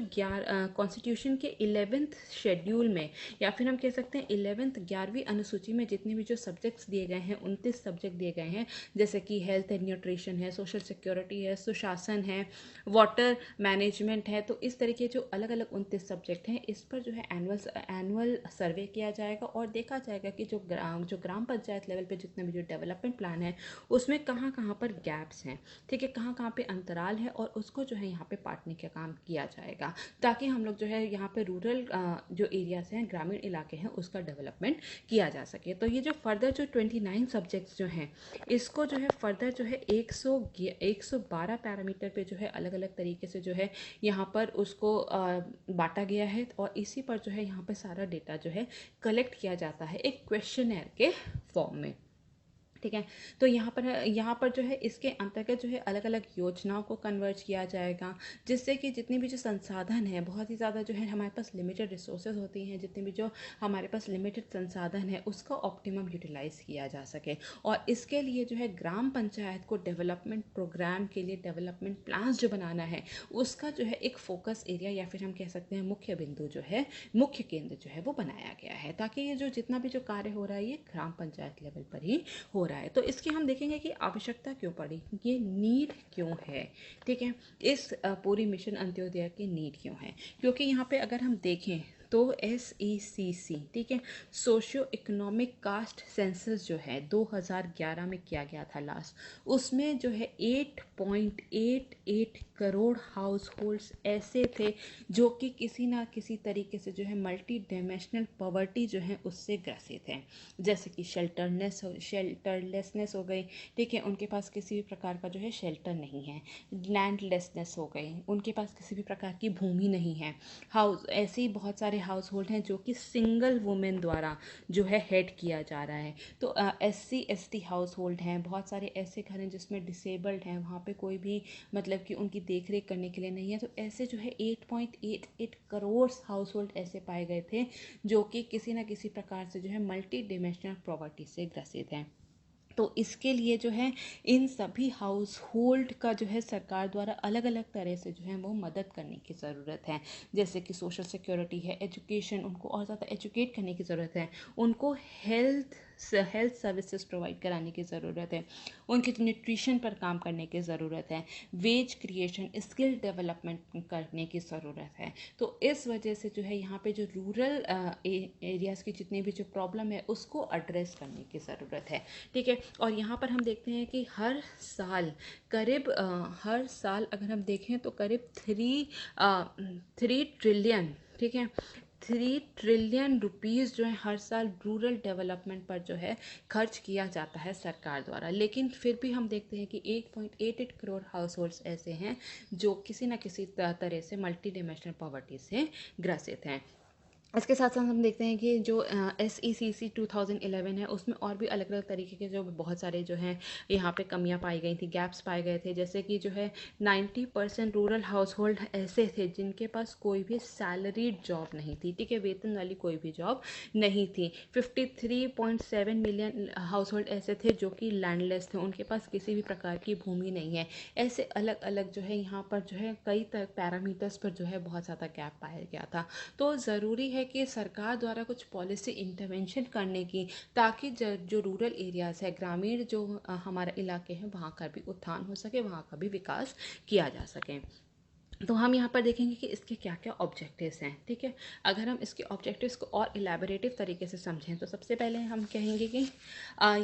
[SPEAKER 2] कॉन्स्टिट्यूशन के 11th शेड्यूल में या फिर हम कह सकते हैं 11वीं अनुसूची में जितने भी जो सब्जेक्ट्स दिए गए हैं 29 सब्जेक्ट दिए गए हैं, जैसे कि हेल्थ एंड न्यूट्रिशन है, सोशल सिक्योरिटी है, सुशासन है, वाटर मैनेजमेंट है। तो इस तरीके जो अलग अलग 29 सब्जेक्ट हैं इस पर जो है एनुअल सर्वे किया जाएगा और देखा जाएगा कि जो ग्राम पंचायत लेवल पे जितने भी जो डेवलपमेंट प्लान है उसमें कहाँ कहाँ पर गैप्स हैं, ठीक है, कहाँ कहाँ पे अंतराल है और उसको जो है यहाँ पे पाटने का काम किया जाएगा ताकि हम लोग जो है यहाँ पे रूरल जो एरियाज हैं, ग्रामीण इलाके हैं, उसका डेवलपमेंट किया जा सके। तो ये जो फर्दर जो 29 सब्जेक्ट्स जो हैं इसको जो है फर्दर जो है 112 पैरामीटर पे जो है अलग अलग तरीके से जो है यहाँ पर उसको बांटा गया है और इसी पर जो है यहाँ पर सारा डेटा जो है कलेक्ट किया जाता है एक क्वेश्चनर के फॉर्म में। ठीक है, तो यहाँ पर जो है इसके अंतर्गत जो है अलग अलग योजनाओं को कन्वर्ज किया जाएगा जिससे कि जितनी भी जो संसाधन है बहुत ही ज़्यादा जो है हमारे पास लिमिटेड रिसोर्सेज होती हैं, जितने भी जो हमारे पास लिमिटेड संसाधन है उसका ऑप्टिमम यूटिलाइज किया जा सके और इसके लिए जो है ग्राम पंचायत को डेवलपमेंट प्रोग्राम के लिए डेवलपमेंट प्लान्स जो बनाना है उसका जो है एक फोकस एरिया या फिर हम कह सकते हैं मुख्य बिंदु जो है मुख्य केंद्र जो है वो बनाया गया है ताकि ये जो जितना भी जो कार्य हो रहा है ये ग्राम पंचायत लेवल पर ही हो रहा है। तो इसकी हम देखेंगे कि आवश्यकता क्यों पड़ी, ये नीड क्यों है। ठीक है, इस पूरी मिशन अंत्योदय की नीड क्यों है, क्योंकि यहाँ पे अगर हम देखें तो SECC, ठीक है, सोशियो इकोनॉमिक कास्ट सेंसस जो है 2011 में किया गया था लास्ट, उसमें जो है 8.88 करोड़ हाउस होल्ड्स ऐसे थे जो कि किसी ना किसी तरीके से जो है मल्टी डायमेंशनल पॉवर्टी जो है उससे ग्रसित हैं, जैसे कि शेल्टरलेसनेस हो गई, ठीक है, उनके पास किसी भी प्रकार का जो है शेल्टर नहीं है, लैंडलेसनेस हो गई, उनके पास किसी भी प्रकार की भूमि नहीं है, ऐसे ही बहुत सारे हाउस होल्ड हैं जो कि सिंगल वुमेन द्वारा जो है हेड किया जा रहा है। तो SC/ST हाउस होल्ड हैं, बहुत सारे ऐसे घर हैं जिसमें डिसेबल्ड हैं, वहाँ पे कोई भी मतलब कि उनकी देखरेख करने के लिए नहीं है। तो ऐसे जो है 8.88 करोड़ हाउस होल्ड ऐसे पाए गए थे जो कि किसी न किसी प्रकार से जो है मल्टी डिमेंशनल प्रॉपर्टी से ग्रसित हैं। तो इसके लिए जो है इन सभी हाउस होल्ड का जो है सरकार द्वारा अलग अलग तरह से जो है वो मदद करने की ज़रूरत है, जैसे कि सोशल सिक्योरिटी है, एजुकेशन, उनको और ज़्यादा एजुकेट करने की ज़रूरत है, उनको हेल्थ सर्विसेज प्रोवाइड कराने की ज़रूरत है, उनके न्यूट्रिशन पर काम करने की ज़रूरत है, वेज क्रिएशन, स्किल डेवलपमेंट करने की ज़रूरत है। तो इस वजह से जो है यहाँ पे जो रूरल एरियाज़ की जितनी भी जो प्रॉब्लम है उसको एड्रेस करने की ज़रूरत है। ठीक है, और यहाँ पर हम देखते हैं कि हर साल अगर हम देखें तो करीब 3 ट्रिलियन, ठीक है, 3 ट्रिलियन रुपीज़ जो है हर साल रूरल डेवलपमेंट पर जो है खर्च किया जाता है सरकार द्वारा, लेकिन फिर भी हम देखते हैं कि 8.88 करोड़ हाउस होल्ड्स ऐसे हैं जो किसी न किसी तरह से मल्टी डिमेंशनल पॉवर्टी से ग्रसित हैं। इसके साथ साथ हम देखते हैं कि जो SECC 2011 है उसमें और भी अलग अलग तरीके के जो बहुत सारे जो हैं यहाँ पे कमियाँ पाई गई थी, गैप्स पाए गए थे, जैसे कि जो है 90% रूरल हाउस होल्ड ऐसे थे जिनके पास कोई भी सैलरीड जॉब नहीं थी, ठीक है, वेतन वाली कोई भी जॉब नहीं थी। 53.7 मिलियन हाउस होल्ड ऐसे थे जो कि लैंडलेस थे, उनके पास किसी भी प्रकार की भूमि नहीं है। ऐसे अलग अलग जो है यहाँ पर जो है कई पैरामीटर्स पर जो है बहुत ज़्यादा गैप पाया गया था। तो ज़रूरी है कि सरकार द्वारा कुछ पॉलिसी इंटरवेंशन करने की, ताकि जो रूरल एरियाज़ है, ग्रामीण जो हमारा इलाके हैं, वहाँ का भी उत्थान हो सके, वहाँ का भी विकास किया जा सके। तो हम यहाँ पर देखेंगे कि इसके क्या क्या ऑब्जेक्टिव्स हैं, ठीक है। अगर हम इसके ऑब्जेक्टिव्स को और इलेबोरेटिव तरीके से समझें तो सबसे पहले हम कहेंगे कि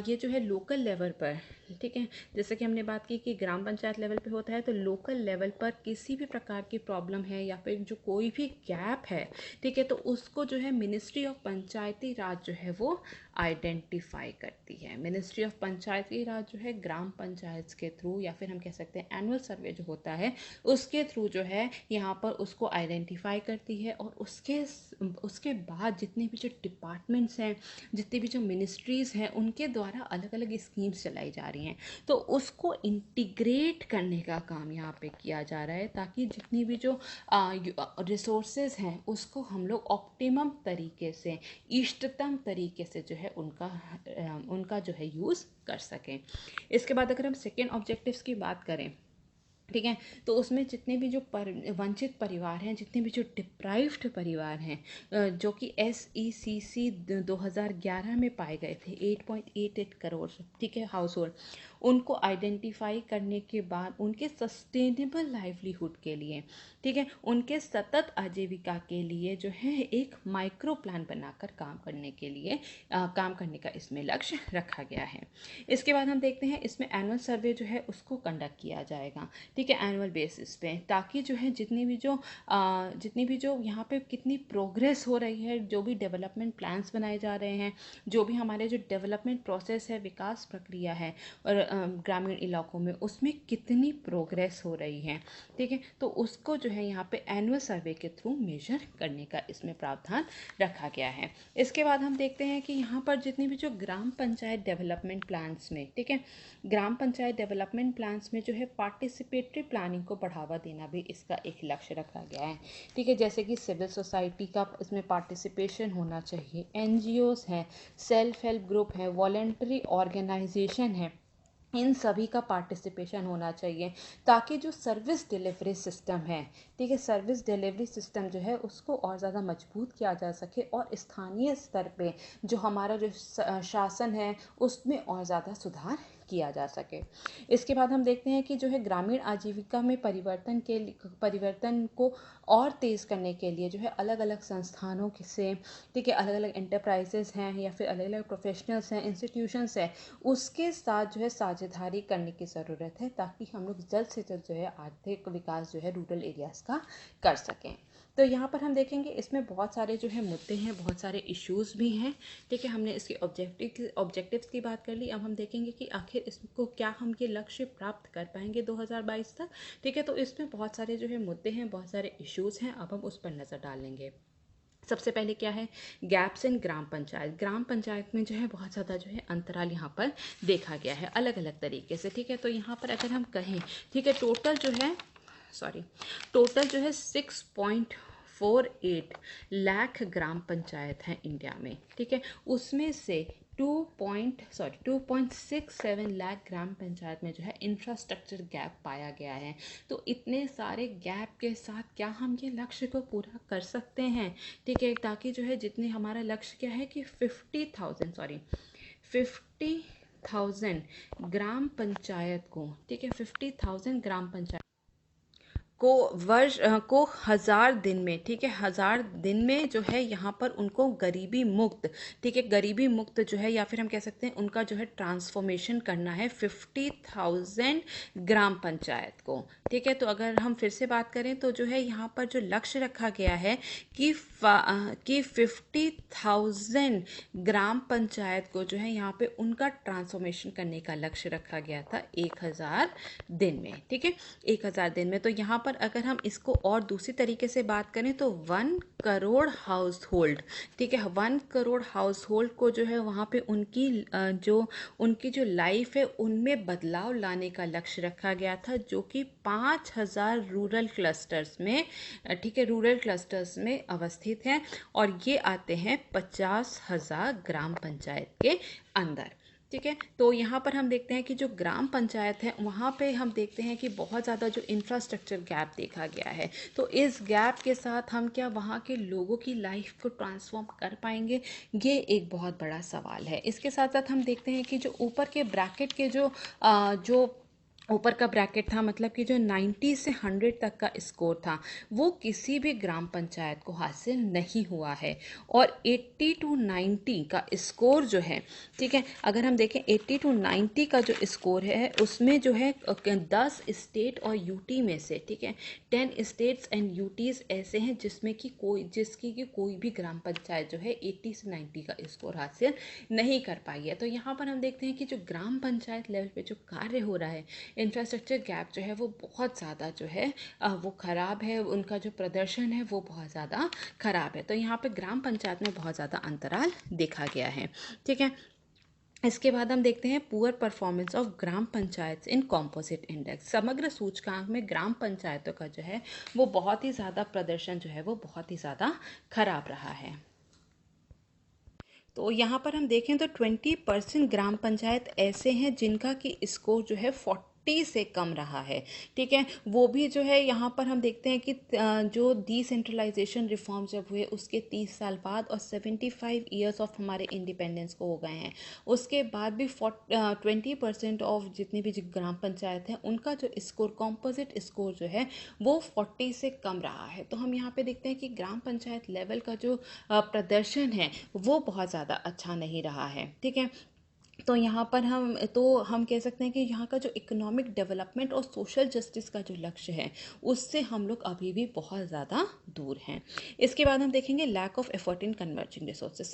[SPEAKER 2] ये जो है लोकल लेवल पर, ठीक है, जैसे कि हमने बात की कि ग्राम पंचायत लेवल पे होता है, तो लोकल लेवल पर किसी भी प्रकार की प्रॉब्लम है या फिर जो कोई भी गैप है, ठीक है, तो उसको जो है मिनिस्ट्री ऑफ पंचायती राज जो है वो आइडेंटिफाई करती है। मिनिस्ट्री ऑफ पंचायती राज जो है ग्राम पंचायत के थ्रू या फिर हम कह सकते हैं एनुअल सर्वे जो होता है उसके थ्रू जो है यहाँ पर उसको आइडेंटिफाई करती है, और उसके बाद जितने भी जो डिपार्टमेंट्स हैं, जितनी भी जो मिनिस्ट्रीज़ हैं, उनके द्वारा अलग अलग स्कीम्स चलाई जा रही हैं, तो उसको इंटीग्रेट करने का काम यहाँ पे किया जा रहा है, ताकि जितनी भी जो रिसोर्सेज हैं उसको हम लोग ऑप्टिमम तरीके से, इष्टतम तरीके से जो है उनका जो है यूज़ कर सकें। इसके बाद अगर हम सेकेंड ऑब्जेक्टिव्स की बात करें, ठीक है, तो उसमें जितने भी जो वंचित परिवार हैं, जितने भी जो डिप्राइव्ड परिवार हैं, जो कि SECC 2011 में पाए गए थे 8.88 करोड़, ठीक है, हाउस होल्ड, उनको आइडेंटिफाई करने के बाद उनके सस्टेनेबल लाइवलीहुड के लिए, ठीक है, उनके सतत आजीविका के लिए जो है एक माइक्रो प्लान बनाकर काम करने के लिए काम करने का इसमें लक्ष्य रखा गया है। इसके बाद हम देखते हैं इसमें एनुअल सर्वे जो है उसको कंडक्ट किया जाएगा, ठीक है, एनुअल बेसिस पे, ताकि जो है जितनी भी जो यहाँ पे कितनी प्रोग्रेस हो रही है, जो भी डेवलपमेंट प्लान्स बनाए जा रहे हैं, जो भी हमारे जो डेवलपमेंट प्रोसेस है, विकास प्रक्रिया है और ग्रामीण इलाकों में उसमें कितनी प्रोग्रेस हो रही है, ठीक है, तो उसको जो है यहाँ पे एनुअल सर्वे के थ्रू मेजर करने का इसमें प्रावधान रखा गया है। इसके बाद हम देखते हैं कि यहाँ पर जितनी भी जो ग्राम पंचायत डेवलपमेंट प्लान्स में, ठीक है, ग्राम पंचायत डेवलपमेंट प्लान्स में जो है पार्टिसिपेटरी प्लानिंग को बढ़ावा देना भी इसका एक लक्ष्य रखा गया है, ठीक है, जैसे कि सिविल सोसाइटी का इसमें पार्टिसिपेशन होना चाहिए, NGOs हैं, सेल्फ हेल्प ग्रुप है, वॉलेंटरी ऑर्गेनाइजेशन है, इन सभी का पार्टिसिपेशन होना चाहिए, ताकि जो सर्विस डिलीवरी सिस्टम है, ठीक है, सर्विस डिलीवरी सिस्टम जो है उसको और ज़्यादा मजबूत किया जा सके और स्थानीय स्तर पे जो हमारा जो शासन है उसमें और ज़्यादा सुधार किया जा सके। इसके बाद हम देखते हैं कि जो है ग्रामीण आजीविका में परिवर्तन को और तेज़ करने के लिए जो है अलग अलग संस्थानों से, ठीक है, अलग अलग एंटरप्राइजेस हैं या फिर अलग अलग प्रोफेशनल्स हैं, इंस्टीट्यूशंस हैं, उसके साथ जो है साझेदारी करने की ज़रूरत है, ताकि हम लोग जल्द से जल्द जो है आर्थिक विकास जो है रूरल एरियाज़ का कर सकें। तो यहाँ पर हम देखेंगे इसमें बहुत सारे जो है मुद्दे हैं, बहुत सारे इश्यूज़ भी हैं, ठीक है, हमने इसके ऑब्जेक्टिव्स की बात कर ली। अब हम देखेंगे कि आखिर इसको क्या हम ये लक्ष्य प्राप्त कर पाएंगे 2022 तक, ठीक है, तो इसमें बहुत सारे जो है मुद्दे हैं, बहुत सारे इश्यूज़ हैं, अब हम उस पर नज़र डालेंगे। सबसे पहले क्या है, गैप्स इन ग्राम पंचायत में जो है बहुत ज़्यादा जो है अंतराल यहाँ पर देखा गया है अलग अलग तरीके से, ठीक है, तो यहाँ पर अगर हम कहें, ठीक है, टोटल जो है 6.48 लाख ग्राम पंचायत हैं इंडिया में, ठीक है, उसमें से 2.67 लाख ग्राम पंचायत में जो है इंफ्रास्ट्रक्चर गैप पाया गया है। तो इतने सारे गैप के साथ क्या हम ये लक्ष्य को पूरा कर सकते हैं, ठीक है, ताकि जो है जितने हमारा लक्ष्य क्या है कि 50,000 ग्राम पंचायत को, ठीक है, 50,000 ग्राम पंचायत को 1000 दिन में, ठीक है, 1000 दिन में जो है यहाँ पर उनको गरीबी मुक्त, ठीक है, गरीबी मुक्त जो है या फिर हम कह सकते हैं उनका जो है ट्रांसफॉर्मेशन करना है 50,000 ग्राम पंचायत को, ठीक है। तो अगर हम फिर से बात करें तो जो है यहाँ पर जो लक्ष्य रखा गया है कि 50,000 ग्राम पंचायत को जो है यहाँ पे उनका ट्रांसफॉर्मेशन करने का लक्ष्य रखा गया था 1000 दिन में, ठीक है, 1000 दिन में। तो यहाँ पर अगर हम इसको और दूसरी तरीके से बात करें तो 1 करोड़ हाउस होल्ड, ठीक है, 1 करोड़ हाउस होल्ड को जो है वहाँ पे उनकी जो लाइफ है उनमें बदलाव लाने का लक्ष्य रखा गया था, जो कि 5000 रूरल क्लस्टर्स में, ठीक है, रूरल क्लस्टर्स में अवस्थित हैं, और ये आते हैं 50,000 ग्राम पंचायत के अंदर, ठीक है। तो यहाँ पर हम देखते हैं कि जो ग्राम पंचायत है वहाँ पे हम देखते हैं कि बहुत ज़्यादा जो इंफ्रास्ट्रक्चर गैप देखा गया है। तो इस गैप के साथ हम क्या वहाँ के लोगों की लाइफ को ट्रांसफॉर्म कर पाएंगे, ये एक बहुत बड़ा सवाल है। इसके साथ साथ हम देखते हैं कि जो ऊपर के ब्रैकेट के जो ऊपर का ब्रैकेट था, मतलब कि जो 90 से 100 तक का स्कोर था वो किसी भी ग्राम पंचायत को हासिल नहीं हुआ है। और 80 टू 90 का स्कोर जो है, ठीक है, अगर हम देखें 80 टू 90 का जो स्कोर है उसमें जो है 10 स्टेट और यूटी में से, ठीक है, 10 स्टेट्स एंड यूटीज ऐसे हैं जिसमें कि कोई भी ग्राम पंचायत जो है 80 से 90 का स्कोर हासिल नहीं कर पाई है। तो यहाँ पर हम देखते हैं कि जो ग्राम पंचायत लेवल पे जो कार्य हो रहा है, इंफ्रास्ट्रक्चर गैप जो है वो बहुत ज़्यादा जो है वो ख़राब है, उनका जो प्रदर्शन है वो बहुत ज़्यादा ख़राब है। तो यहाँ पे ग्राम पंचायत में बहुत ज़्यादा अंतराल देखा गया है, ठीक है। इसके बाद हम देखते हैं poor performance of gram panchayat in composite index. समग्र सूचकांक में ग्राम पंचायतों का जो है वो बहुत ही ज़्यादा प्रदर्शन जो है वो बहुत ही ज़्यादा खराब रहा है। तो यहाँ पर हम देखें तो 20% ग्राम पंचायत ऐसे हैं जिनका कि स्कोर जो है 40 से कम रहा है, ठीक है। वो भी जो है यहाँ पर हम देखते हैं कि जो डिसेंट्रलाइजेशन रिफॉर्म जब हुए उसके 30 साल बाद और 75 ईयर्स ऑफ हमारे इंडिपेंडेंस को हो गए हैं, उसके बाद भी 20% ऑफ जितनी भी ग्राम पंचायत हैं उनका जो स्कोर, कॉम्पोजिट स्कोर जो है वो 40 से कम रहा है। तो हम यहाँ पे देखते हैं कि ग्राम पंचायत लेवल का जो प्रदर्शन है वो बहुत ज़्यादा अच्छा नहीं रहा है, ठीक है। तो यहाँ पर हम कह सकते हैं कि यहाँ का जो इकोनॉमिक डेवलपमेंट और सोशल जस्टिस का जो लक्ष्य है उससे हम लोग अभी भी बहुत ज़्यादा दूर हैं। इसके बाद हम देखेंगे lack of effort in converging resources,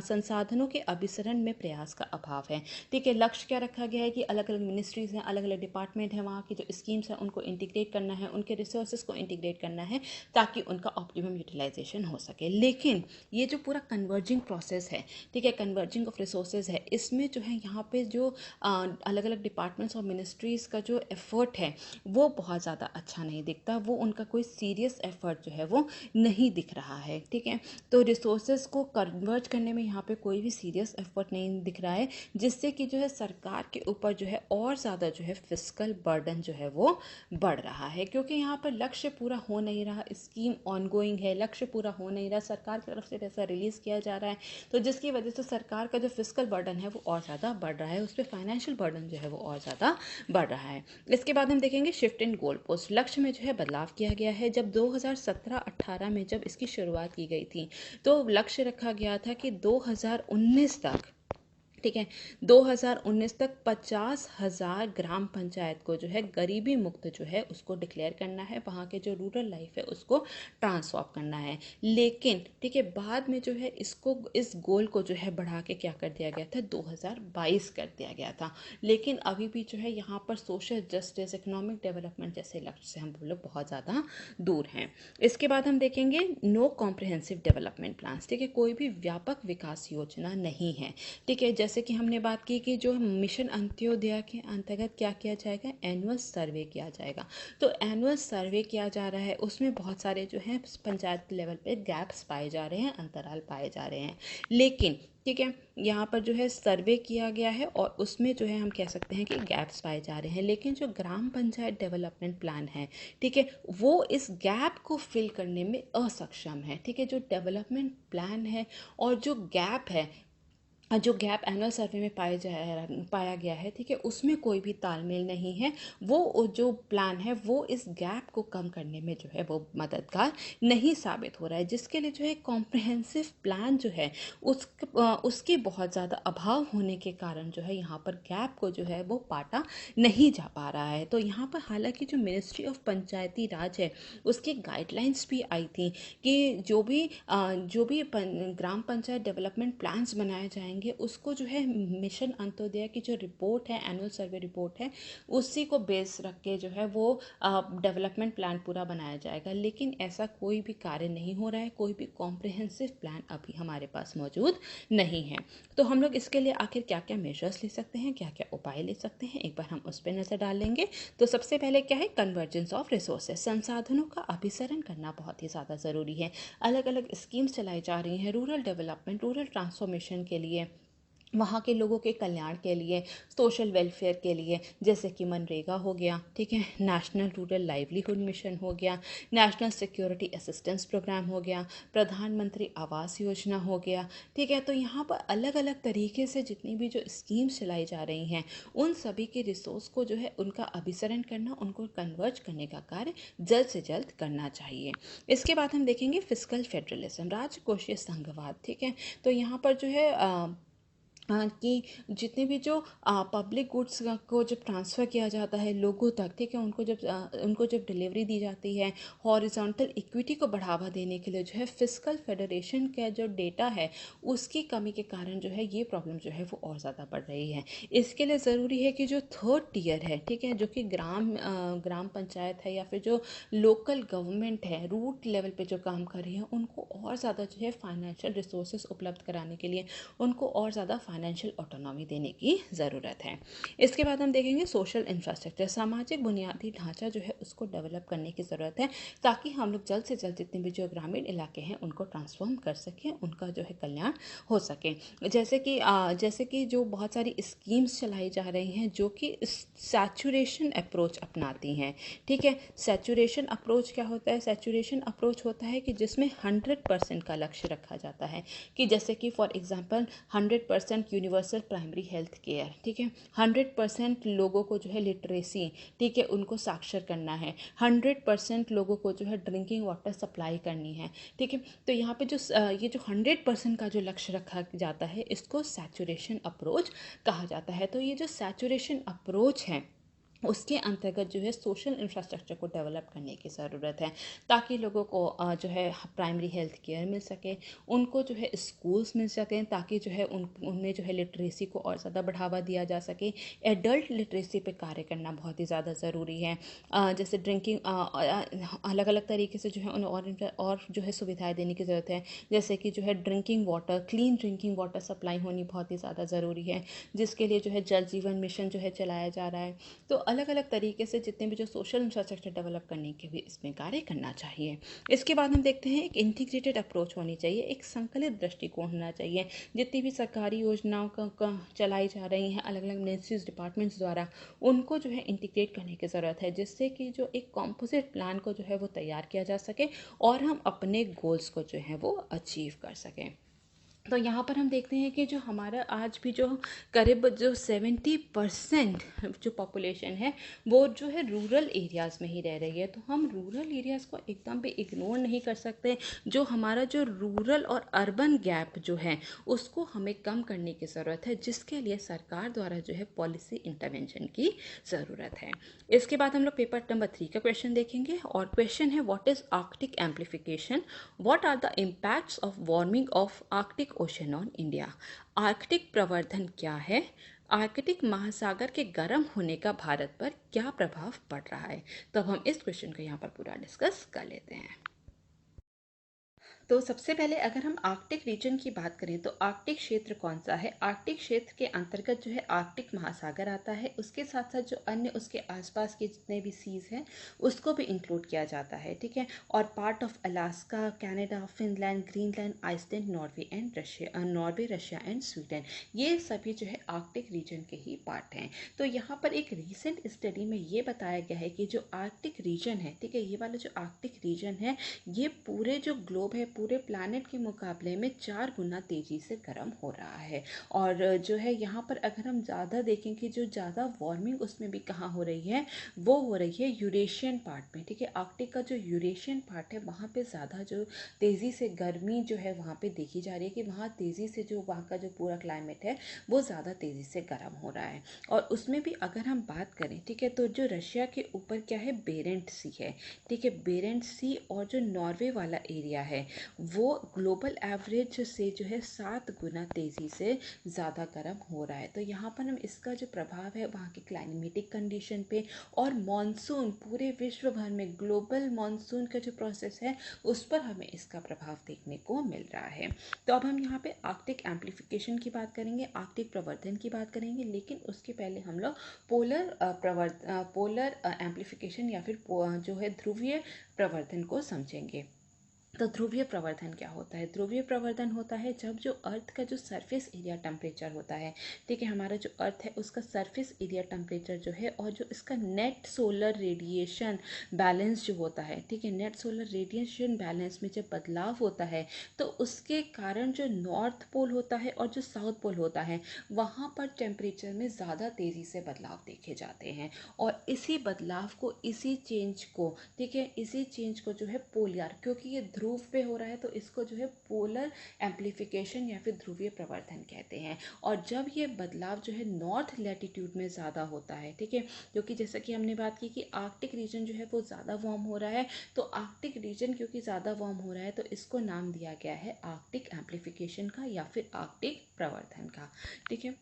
[SPEAKER 2] संसाधनों के अभिसरण में प्रयास का अभाव है, ठीक है। लक्ष्य क्या रखा गया है कि अलग अलग मिनिस्ट्रीज़ हैं, अलग अलग डिपार्टमेंट हैं, वहाँ की जो स्कीम्स हैं उनको इंटीग्रेट करना है, उनके रिसोर्सेज को इंटीग्रेट करना है ताकि उनका ऑप्टिमम यूटिलाइजेशन हो सके। लेकिन ये जो पूरा कन्वर्जिंग प्रोसेस है, ठीक है, कन्वर्जिंग ऑफ रिसोर्सेज है, इसमें जो है यहाँ पे जो अलग अलग डिपार्टमेंट्स और मिनिस्ट्रीज़ का जो एफर्ट है वो बहुत ज़्यादा अच्छा नहीं दिखता, वो उनका कोई सीरियस एफर्ट जो है वो नहीं दिख रहा है, ठीक है। तो रिसोर्सेज को कन्वर्ज करने में यहाँ पे कोई भी सीरियस एफर्ट नहीं दिख रहा है, जिससे कि जो है सरकार के ऊपर जो है और ज़्यादा जो है फिस्कल बर्डन जो है वो बढ़ रहा है, क्योंकि यहाँ पर लक्ष्य पूरा हो नहीं रहा, स्कीम ऑनगोइंग है, लक्ष्य पूरा हो नहीं रहा, सरकार की तरफ से पैसा रिलीज़ किया जा रहा है, तो जिसकी वजह से सरकार का जो फिस्कल बर्डन है वो और ज़्यादा बढ़ रहा है, उस पर फाइनेंशियल बर्डन जो है वो और ज़्यादा बढ़ रहा है। इसके बाद हम देखेंगे शिफ्ट इन गोल पोस्ट, लक्ष्य में जो है बदलाव किया गया है। जब 2017-18 में जब इसकी शुरुआत की गई थी तो लक्ष्य रखा गया था कि 2019 तक, ठीक है, 2019 तक 50,000 ग्राम पंचायत को जो है गरीबी मुक्त जो है उसको डिक्लेयर करना है, वहाँ के जो रूरल लाइफ है उसको ट्रांसफॉर्म करना है। लेकिन ठीक है, बाद में जो है इस गोल को जो है बढ़ा के क्या कर दिया गया था, 2022 कर दिया गया था। लेकिन अभी भी जो है यहाँ पर सोशल जस्टिस, इकोनॉमिक डेवलपमेंट जैसे लक्ष्य से हम लोग बहुत ज़्यादा दूर हैं। इसके बाद हम देखेंगे नो कॉम्प्रिहेंसिव डेवलपमेंट प्लान्स, ठीक है, कोई भी व्यापक विकास योजना नहीं है, ठीक है। जैसे कि हमने बात की कि जो मिशन अंत्योदय के अंतर्गत क्या किया जाएगा, एनुअल सर्वे किया जाएगा। तो एनुअल सर्वे किया जा रहा है, उसमें बहुत सारे जो है पंचायत लेवल पे गैप्स पाए जा रहे हैं, अंतराल पाए जा रहे हैं। लेकिन ठीक है, यहाँ पर जो है सर्वे किया गया है और उसमें जो है हम कह सकते हैं कि गैप्स पाए जा रहे हैं, लेकिन जो ग्राम पंचायत डेवलपमेंट प्लान है, ठीक है, वो इस गैप को फिल करने में असक्षम है, ठीक है। जो डेवलपमेंट प्लान है और जो गैप है, जो गैप एनुअल सर्वे में पाया गया है, ठीक है, उसमें कोई भी तालमेल नहीं है। वो जो प्लान है वो इस गैप को कम करने में जो है वो मददगार नहीं साबित हो रहा है, जिसके लिए जो है कॉम्प्रिहेंसिव प्लान जो है उसके बहुत ज़्यादा अभाव होने के कारण जो है यहाँ पर गैप को जो है वो पाटा नहीं जा पा रहा है। तो यहाँ पर हालांकि जो मिनिस्ट्री ऑफ पंचायती राज है उसकी गाइडलाइंस भी आई थी कि जो भी ग्राम पंचायत डेवलपमेंट प्लान्स बनाए जाएंगे उसको जो है मिशन अंत्योदय की जो रिपोर्ट है, एनुअल सर्वे रिपोर्ट है, उसी को बेस रख के जो है वो डेवलपमेंट प्लान पूरा बनाया जाएगा। लेकिन ऐसा कोई भी कार्य नहीं हो रहा है, कोई भी कॉम्प्रिहेंसिव प्लान अभी हमारे पास मौजूद नहीं है। तो हम लोग इसके लिए आखिर क्या क्या मेजर्स ले सकते हैं, क्या क्या उपाय ले सकते हैं, एक बार हम उस पर नज़र डालेंगे। तो सबसे पहले क्या है, कन्वर्जेंस ऑफ रिसोर्सेज, संसाधनों का अभिसरण करना बहुत ही ज़्यादा ज़रूरी है। अलग अलग स्कीम्स चलाई जा रही हैं रूरल डेवलपमेंट, रूरल ट्रांसफॉर्मेशन के लिए, वहाँ के लोगों के कल्याण के लिए, सोशल वेलफेयर के लिए, जैसे कि मनरेगा हो गया, ठीक है, नेशनल रूरल लाइवलीहुड मिशन हो गया, नेशनल सिक्योरिटी असिस्टेंस प्रोग्राम हो गया, प्रधानमंत्री आवास योजना हो गया, ठीक है। तो यहाँ पर अलग अलग तरीके से जितनी भी जो स्कीम्स चलाई जा रही हैं, उन सभी के रिसोर्स को जो है उनका अभिसरण करना, उनको कन्वर्ज करने का कार्य जल्द से जल्द करना चाहिए। इसके बाद हम देखेंगे फिस्कल फेडरलिज्म, राजकोषीय संघवाद, ठीक है। तो यहाँ पर जो है कि जितने भी जो पब्लिक गुड्स को जब ट्रांसफ़र किया जाता है लोगों तक, ठीक है, उनको जब डिलीवरी दी जाती है, हॉरिजॉन्टल इक्विटी को बढ़ावा देने के लिए जो है फिस्कल फेडरेशन का जो डेटा है उसकी कमी के कारण जो है ये प्रॉब्लम जो है वो और ज़्यादा बढ़ रही है। इसके लिए ज़रूरी है कि जो थर्ड टियर है, ठीक है, जो कि ग्राम पंचायत है या फिर जो लोकल गवर्नमेंट है, रूट लेवल पे जो काम कर रही है, उनको और ज़्यादा जो है फाइनेंशियल रिसोर्सेज उपलब्ध कराने के लिए उनको और ज़्यादा फाइनेंशियल ऑटोनॉमी देने की ज़रूरत है। इसके बाद हम देखेंगे सोशल इंफ्रास्ट्रक्चर, सामाजिक बुनियादी ढांचा जो है उसको डेवलप करने की ज़रूरत है, ताकि हम लोग जल्द से जल्द जितने भी जो ग्रामीण इलाके हैं उनको ट्रांसफॉर्म कर सकें, उनका जो है कल्याण हो सके। जैसे कि जो बहुत सारी स्कीम्स चलाई जा रही हैं जो कि सैचुरेशन अप्रोच अपनाती हैं, ठीक है। सैचुरेशन अप्रोच क्या होता है? सैचुरेशन अप्रोच होता है कि जिसमें 100% का लक्ष्य रखा जाता है, कि जैसे कि for example 100% universal primary health care, ठीक है, 100% लोगों को जो है लिटरेसी, ठीक है, उनको साक्षर करना है, 100% लोगों को जो है ड्रिंकिंग वाटर सप्लाई करनी है, ठीक है। तो यहाँ पे ये जो 100% का जो लक्ष्य रखा जाता है इसको सैचुरेशन अप्रोच कहा जाता है। तो ये जो सैचुरेशन अप्रोच है उसके अंतर्गत जो है सोशल इंफ्रास्ट्रक्चर को डेवलप करने की ज़रूरत है, ताकि लोगों को जो है प्राइमरी हेल्थ केयर मिल सके, उनको जो है स्कूल्स मिल सकें, ताकि जो है उनमें जो है लिटरेसी को और ज़्यादा बढ़ावा दिया जा सके। एडल्ट लिटरेसी पे कार्य करना बहुत ही ज़्यादा ज़रूरी है। जैसे ड्रिंकिंग अलग अलग तरीके से जो है उन्हें और जो है सुविधाएं देने की ज़रूरत है, जैसे कि जो है drinking water, clean drinking water supply होनी बहुत ही ज़्यादा ज़रूरी है, जिसके लिए जो है जल जीवन मिशन जो है चलाया जा रहा है। तो अलग अलग तरीके से जितने भी जो सोशल इंफ्रास्ट्रक्चर डेवलप करने के भी इसमें कार्य करना चाहिए। इसके बाद हम देखते हैं एक इंटीग्रेटेड अप्रोच होनी चाहिए, एक संकलित दृष्टिकोण होना चाहिए। जितनी भी सरकारी योजनाओं का चलाई जा रही हैं अलग अलग मिनिस्ट्रीज डिपार्टमेंट्स द्वारा, उनको जो है इंटीग्रेट करने की ज़रूरत है, जिससे कि जो एक कॉम्पोजिट प्लान को जो है वो तैयार किया जा सके और हम अपने गोल्स को जो है वो अचीव कर सकें। तो यहाँ पर हम देखते हैं कि जो हमारा आज भी जो करीब जो 70% जो पॉपुलेशन है वो जो है रूरल एरियाज़ में ही रह रही है। तो हम रूरल एरियाज़ को एकदम भी इग्नोर नहीं कर सकते। जो हमारा जो रूरल और अर्बन गैप जो है उसको हमें कम करने की ज़रूरत है, जिसके लिए सरकार द्वारा जो है पॉलिसी इंटरवेंशन की ज़रूरत है। इसके बाद हम लोग पेपर नंबर 3 का क्वेश्चन देखेंगे और क्वेश्चन है what is Arctic amplification, what are the impacts of warming of Arctic ocean on India. Arctic प्रवर्धन क्या है, आर्कटिक महासागर के गर्म होने का भारत पर क्या प्रभाव पड़ रहा है। तो अब हम इस क्वेश्चन को यहाँ पर पूरा डिस्कस कर लेते हैं। तो सबसे पहले अगर हम आर्कटिक रीजन की बात करें तो आर्कटिक क्षेत्र कौन सा है? आर्कटिक क्षेत्र के अंतर्गत जो है आर्कटिक महासागर आता है, उसके साथ साथ जो अन्य उसके आसपास के जितने भी सीज हैं उसको भी इंक्लूड किया जाता है, ठीक है। और part of Alaska, Canada, Finland, Greenland, Iceland, Norway, Russia and Sweden, ये सभी जो है आर्कटिक रीजन के ही पार्ट हैं। तो यहाँ पर एक रिसेंट स्टडी में ये बताया गया है कि जो आर्कटिक रीजन है, ठीक है, ये वाला जो आर्कटिक रीजन है ये पूरे जो ग्लोब है, पूरे प्लानट के मुकाबले में 4 गुना तेज़ी से गर्म हो रहा है। और जो है यहाँ पर अगर हम ज़्यादा देखें कि जो ज़्यादा वार्मिंग उसमें भी कहाँ हो रही है, वो हो रही है यूरेशियन पार्ट में, ठीक है। आर्कटिक का जो यूरेशियन पार्ट है वहाँ पे ज़्यादा जो तेज़ी से गर्मी जो है वहाँ पे देखी जा रही है, कि वहाँ तेज़ी से जो वहाँ का जो पूरा क्लाइमेट है वो ज़्यादा तेज़ी से गर्म हो रहा है। और उसमें भी अगर हम बात करें, ठीक है, तो जो रशिया के ऊपर क्या है, बेरेंट सी है, ठीक है, बेरेंट सी, और जो नॉर्वे वाला एरिया है वो ग्लोबल एवरेज से जो है 7 गुना तेज़ी से ज़्यादा गर्म हो रहा है। तो यहाँ पर हम इसका जो प्रभाव है वहाँ की क्लाइमेटिक कंडीशन पे और मॉनसून, पूरे विश्व भर में ग्लोबल मॉनसून का जो प्रोसेस है उस पर हमें इसका प्रभाव देखने को मिल रहा है। तो अब हम यहाँ पे आर्कटिक एम्प्लीफिकेशन की बात करेंगे, आर्कटिक प्रवर्धन की बात करेंगे, लेकिन उसके पहले हम लोग पोलर एम्प्लीफिकेशन या फिर जो है ध्रुवीय प्रवर्धन को समझेंगे। तो ध्रुवीय प्रवर्धन क्या होता है? ध्रुवीय प्रवर्धन होता है जब जो अर्थ का जो सरफेस एरिया टेम्परेचर होता है, ठीक है, हमारा जो अर्थ है उसका सरफेस एरिया टेम्परेचर जो है और जो इसका नेट सोलर रेडिएशन बैलेंस जो होता है, ठीक है, नेट सोलर रेडिएशन बैलेंस में जब बदलाव होता है तो उसके कारण जो नॉर्थ पोल होता है और जो साउथ पोल होता है वहाँ पर टेम्परेचर में ज़्यादा तेज़ी से बदलाव देखे जाते हैं। और इसी बदलाव को, इसी चेंज को, ठीक है, इसी चेंज को जो है पोलर, क्योंकि ये ध्रुव पे हो रहा है तो इसको जो है पोलर एम्प्लीफिकेशन या फिर ध्रुवीय प्रवर्धन कहते हैं। और जब ये बदलाव जो है नॉर्थ लैटिट्यूड में ज़्यादा होता है, ठीक है, क्योंकि जैसा कि हमने बात की कि आर्कटिक रीजन जो है वो ज़्यादा वार्म हो रहा है, तो आर्कटिक रीजन क्योंकि ज़्यादा वार्म हो रहा है तो इसको नाम दिया गया है आर्कटिक एम्प्लीफिकेशन का या फिर आर्कटिक प्रवर्धन का, ठीक है।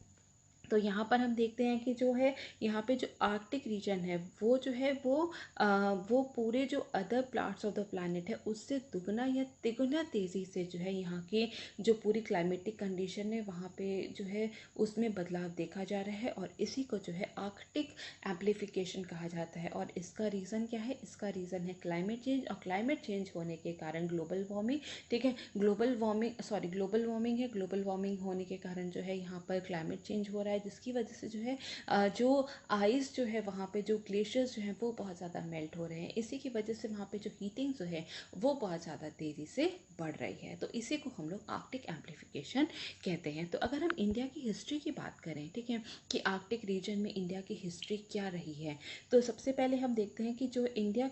[SPEAKER 2] तो यहाँ पर हम देखते हैं कि जो है यहाँ पे जो आर्कटिक रीजन है वो जो है वो पूरे जो other parts of the planet है उससे दुगना या तिगुना तेज़ी से जो है यहाँ की जो पूरी क्लाइमेटिक कंडीशन है वहाँ पे जो है उसमें बदलाव देखा जा रहा है। और इसी को जो है आर्कटिक एम्प्लीफिकेशन कहा जाता है। और इसका रीज़न क्या है? इसका रीज़न है क्लाइमेट चेंज, और क्लाइमेट चेंज होने के कारण ग्लोबल वार्मिंग, ठीक है, ग्लोबल वार्मिंग है, ग्लोबल वार्मिंग होने के कारण जो है यहाँ पर क्लाइमेट चेंज हो रहा है, जिसकी वजह से जो है जो आइस जो है वहाँ पे जो ग्लेशियर्स जो हैं वो बहुत ज़्यादा मेल्ट हो रहे हैं। इसी की वजह से वहाँ पे जो हीटिंग जो है वो बहुत ज़्यादा तेज़ी से बढ़ रही है। तो इसी को हम लोग आर्कटिक एम्प्लीफिकेशन कहते हैं। तो अगर हम इंडिया की हिस्ट्री की बात करें, ठीक है, कि आर्कटिक रीजन में इंडिया की हिस्ट्री क्या रही है, तो सबसे पहले हम देखते हैं कि जो इंडिया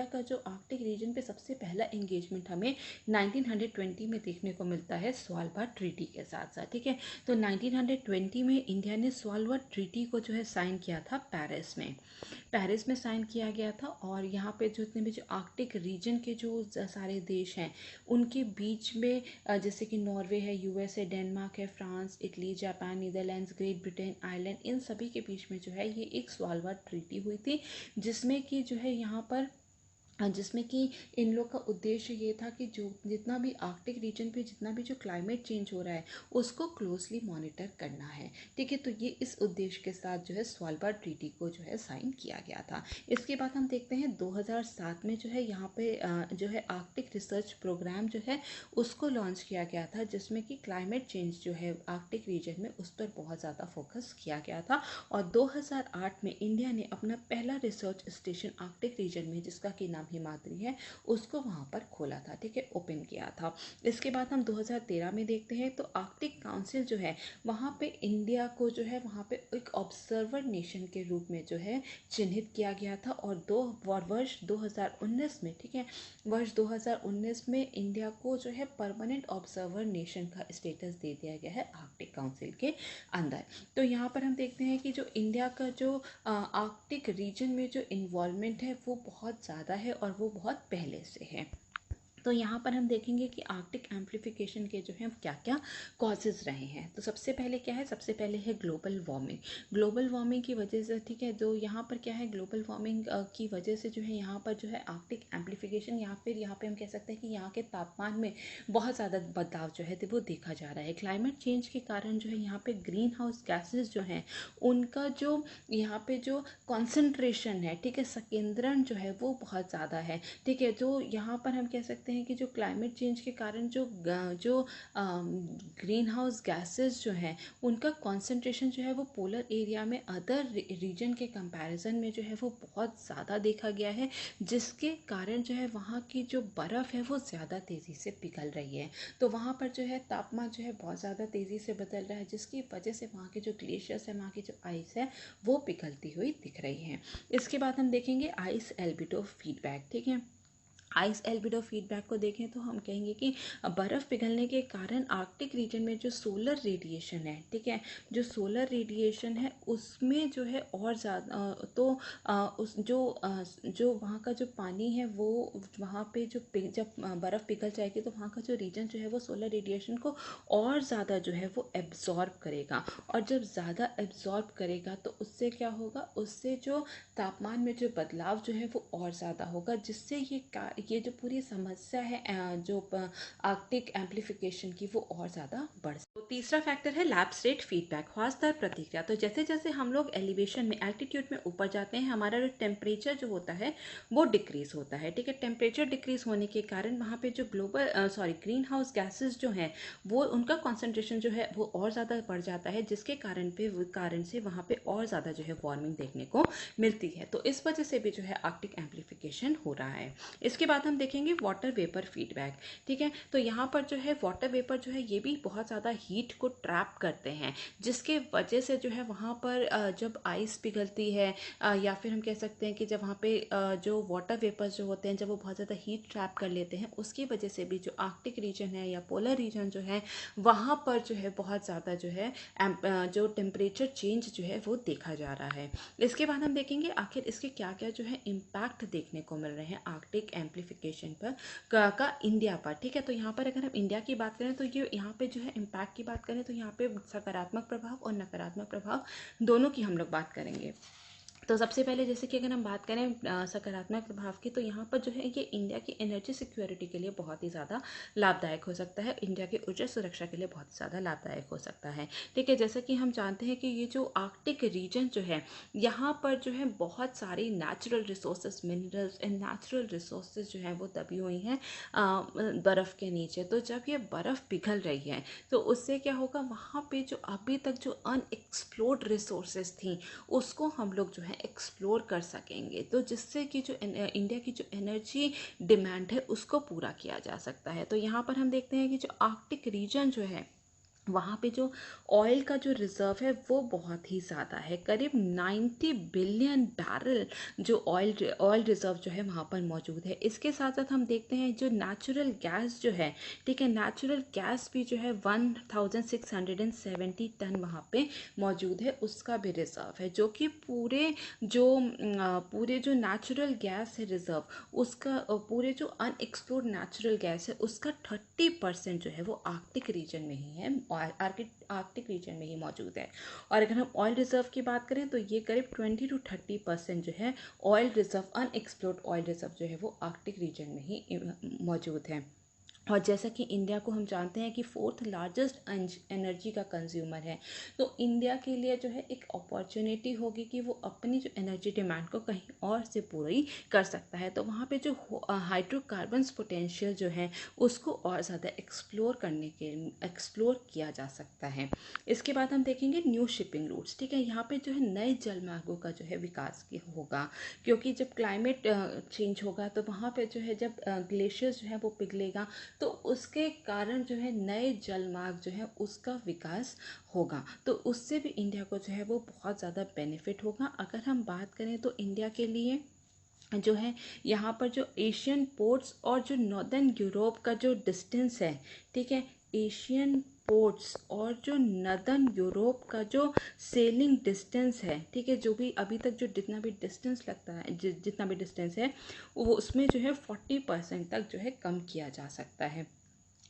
[SPEAKER 2] का जो आर्कटिक रीजन पे सबसे पहला एंगेजमेंट हमें 1920 में देखने को मिलता है स्वालबार्ड ट्रीटी के साथ साथ, ठीक है। तो 1920 में इंडिया ने स्वालबार्ड ट्रीटी को जो है साइन किया था पेरिस में साइन किया गया था। और यहाँ पे जितने भी जो आर्कटिक रीजन के जो सारे देश हैं उनके बीच में जैसे कि नॉर्वे है, यूएस है, डेनमार्क है, France, Italy, Japan, Netherlands, Great Britain, Ireland, इन सभी के बीच में जो है ये एक स्वालबार्ड ट्रीटी हुई थी, जिसमें कि जो है यहाँ पर जिसमें कि इन लोग का उद्देश्य ये था कि जो जितना भी आर्कटिक रीजन पे जितना भी जो क्लाइमेट चेंज हो रहा है उसको क्लोजली मॉनिटर करना है, ठीक है। तो ये इस उद्देश्य के साथ जो है स्वालबार्ड ट्रीटी को जो है साइन किया गया था। इसके बाद हम देखते हैं 2007 में जो है यहाँ पे जो है आर्कटिक रिसर्च प्रोग्राम जो है उसको लॉन्च किया गया था, जिसमें कि क्लाइमेट चेंज जो है आर्कटिक रीजन में उस पर बहुत ज़्यादा फोकस किया गया था। और 2008 में इंडिया ने अपना पहला रिसर्च स्टेशन आर्कटिक रीजन में, जिसका कि नाम हिमाद्री है, उसको वहाँ पर खोला था, ठीक है, ओपन किया था। इसके बाद हम 2013 में देखते हैं तो आर्कटिक काउंसिल जो है वहाँ पे इंडिया को जो है वहाँ पे एक ऑब्जर्वर नेशन के रूप में जो है चिन्हित किया गया था। और वर्ष 2019 में, ठीक है, वर्ष 2019 में इंडिया को जो है परमानेंट ऑब्जर्वर नेशन का स्टेटस दे दिया गया है आर्कटिक काउंसिल के अंदर। तो यहाँ पर हम देखते हैं कि जो इंडिया का जो आर्कटिक रीजन में जो इन्वॉल्वमेंट है वो बहुत ज़्यादा है और वो बहुत पहले से है। तो यहाँ पर हम देखेंगे कि आर्कटिक एम्प्लीफिकेशन के जो है क्या क्या कॉजेज़ रहे हैं। तो सबसे पहले क्या है? सबसे पहले है ग्लोबल वार्मिंग की वजह से, ठीक है। जो यहाँ पर क्या है, ग्लोबल वार्मिंग की वजह से जो है यहाँ पर जो है आर्कटिक एम्प्लीफिकेशन, यहाँ पे हम कह सकते हैं कि यहाँ के तापमान में बहुत ज़्यादा बदलाव जो है वो देखा जा रहा है। क्लाइमेट चेंज के कारण जो है यहाँ पे ग्रीन हाउस गैसेज जो हैं उनका जो यहाँ पे जो कॉन्सेंट्रेशन है, ठीक है, संकेंद्रण जो है वो बहुत ज़्यादा है, ठीक है। जो यहाँ पर हम कह सकते हैं कि जो क्लाइमेट चेंज के कारण जो ग्रीन हाउस गैसेस जो हैं उनका कॉन्सेंट्रेशन जो है वो पोलर एरिया में अदर रीजन के कंपैरिजन में जो है वो बहुत ज़्यादा देखा गया है, जिसके कारण जो है वहाँ की जो बर्फ़ है वो ज़्यादा तेज़ी से पिघल रही है। तो वहाँ पर जो है तापमान जो है बहुत ज़्यादा तेज़ी से बदल रहा है, जिसकी वजह से वहाँ के जो ग्लेशियर्स है, वहाँ की जो आइस है वो पिघलती हुई दिख रही है। इसके बाद हम देखेंगे आइस एल्बिडो फीडबैक, ठीक है। आइस एल्बिडो फीडबैक को देखें तो हम कहेंगे कि बर्फ़ पिघलने के कारण आर्कटिक रीजन में जो सोलर रेडिएशन है, ठीक है, जो सोलर रेडिएशन है उसमें जो है और ज़्यादा तो उस जो वहाँ का जो पानी है वो वहाँ पे जब बर्फ़ पिघल जाएगी तो वहाँ का जो रीजन जो है वो सोलर रेडिएशन को और ज़्यादा जो है वो एब्जॉर्ब करेगा। और जब ज़्यादा एब्जॉर्ब करेगा तो उससे क्या होगा, उससे जो तापमान में जो बदलाव जो है वो और ज़्यादा होगा, जिससे ये जो पूरी समस्या है जो आर्कटिक एम्प्लीफिकेशन की वो और ज़्यादा बढ़। तो तीसरा फैक्टर है लैब स्टेट फीडबैक, ह्रासदार प्रतिक्रिया। तो जैसे जैसे हम लोग एलिवेशन में एल्टीट्यूड में ऊपर जाते हैं हमारा जो टेम्परेचर जो होता है वो डिक्रीज होता है, ठीक है। टेम्परेचर डिक्रीज होने के कारण वहाँ पे जो ग्रीन हाउस गैसेज जो हैं वो उनका कॉन्सेंट्रेशन जो है वो और ज़्यादा बढ़ जाता है, जिसके कारण से वहाँ पे और ज़्यादा जो है वार्मिंग देखने को मिलती है। तो इस वजह से भी जो है आर्कटिक एम्प्लीफिकेशन हो रहा है। इसके बाद हम देखेंगे वाटर वेपर फीडबैक, ठीक है। तो यहाँ पर जो है वाटर वेपर जो है ये भी बहुत ज़्यादा हीट को ट्रैप करते हैं, जिसके वजह से जो है वहाँ पर जब आइस पिघलती है या फिर हम कह सकते हैं कि जब वहाँ पे जो वाटर वेपर्स जो होते हैं जब वो बहुत ज़्यादा हीट ट्रैप कर लेते हैं, उसकी वजह से भी जो आर्कटिक रीजन है या पोलर रीजन जो है वहाँ पर जो है बहुत ज़्यादा जो है जो टेम्परेचर चेंज जो है वो देखा जा रहा है। इसके बाद हम देखेंगे आखिर इसके क्या क्या जो है इम्पैक्ट देखने को मिल रहे हैं आर्कटिक एम्प्लीफिकेशन पर का इंडिया पर, ठीक है। तो यहाँ पर अगर हम इंडिया की बात करें तो ये यहाँ पे जो है इम्पैक्ट की बात करें तो यहाँ पे सकारात्मक प्रभाव और नकारात्मक प्रभाव दोनों की हम लोग बात करेंगे। तो सबसे पहले जैसे कि अगर हम बात करें सकारात्मक प्रभाव की, तो यहाँ पर जो है ये इंडिया की एनर्जी सिक्योरिटी के लिए बहुत ही ज़्यादा लाभदायक हो सकता है, इंडिया की ऊर्जा सुरक्षा के लिए बहुत ज़्यादा लाभदायक हो सकता है, ठीक है। जैसे कि हम जानते हैं कि ये जो आर्कटिक रीजन जो है यहाँ पर जो है बहुत सारी natural resources, minerals and natural resources जो हैं वो दबी हुई हैं बर्फ़ के नीचे। तो जब ये बर्फ़ पिघल रही है तो उससे क्या होगा, वहाँ पे जो अभी तक जो अनएक्सप्लोर्ड रिसोर्सेज थी उसको हम लोग जो है एक्सप्लोर कर सकेंगे, तो जिससे कि जो इंडिया की जो एनर्जी डिमांड है उसको पूरा किया जा सकता है। तो यहाँ पर हम देखते हैं कि जो आर्कटिक रीजन जो है वहाँ पे जो ऑयल का जो रिज़र्व है वो बहुत ही ज़्यादा है, करीब 90 बिलियन बैरल जो ऑयल रिज़र्व जो है वहाँ पर मौजूद है। इसके साथ साथ हम देखते हैं जो नेचुरल गैस जो है, ठीक है, नेचुरल गैस भी जो है 1670 टन वहाँ पे मौजूद है, उसका भी रिज़र्व है, जो कि पूरे जो नेचुरल गैस है रिज़र्व उसका पूरे जो अनएक्सप्लोर्ड नेचुरल गैस है उसका 30% जो है वो आर्कटिक रीजन में ही है, आर्कटिक रीजन में ही मौजूद है। और अगर हम ऑयल रिजर्व की बात करें तो ये करीब 20 to 30% जो है oil reserve, unexplored oil reserve जो है वो आर्कटिक रीजन में ही मौजूद है। और जैसा कि इंडिया को हम जानते हैं कि 4th लार्जेस्ट एनर्जी का कंज्यूमर है, तो इंडिया के लिए जो है एक अपॉर्चुनिटी होगी कि वो अपनी जो एनर्जी डिमांड को कहीं और से पूरी कर सकता है। तो वहाँ पे जो हाइड्रोकार्बन्स पोटेंशियल जो है उसको और ज़्यादा एक्सप्लोर किया जा सकता है। इसके बाद हम देखेंगे न्यू शिपिंग रूट्स, ठीक है। यहाँ पे जो है नए जलमार्गों का जो है विकास होगा, क्योंकि जब क्लाइमेट चेंज होगा तो वहाँ पे जो है जब ग्लेशियर्स जो है वो पिघलेगा तो उसके कारण जो है नए जलमार्ग जो है उसका विकास होगा, तो उससे भी इंडिया को जो है वो बहुत ज़्यादा बेनिफिट होगा। अगर हम बात करें तो इंडिया के लिए जो है यहाँ पर जो एशियन पोर्ट्स और जो नॉर्दर्न यूरोप का जो डिस्टेंस है, ठीक है, एशियन पोर्ट्स और जो नॉर्दर्न यूरोप का जो सेलिंग डिस्टेंस है, ठीक है, जो भी अभी तक जो जितना भी डिस्टेंस लगता है, जितना भी डिस्टेंस है वो उसमें जो है 40% तक जो है कम किया जा सकता है।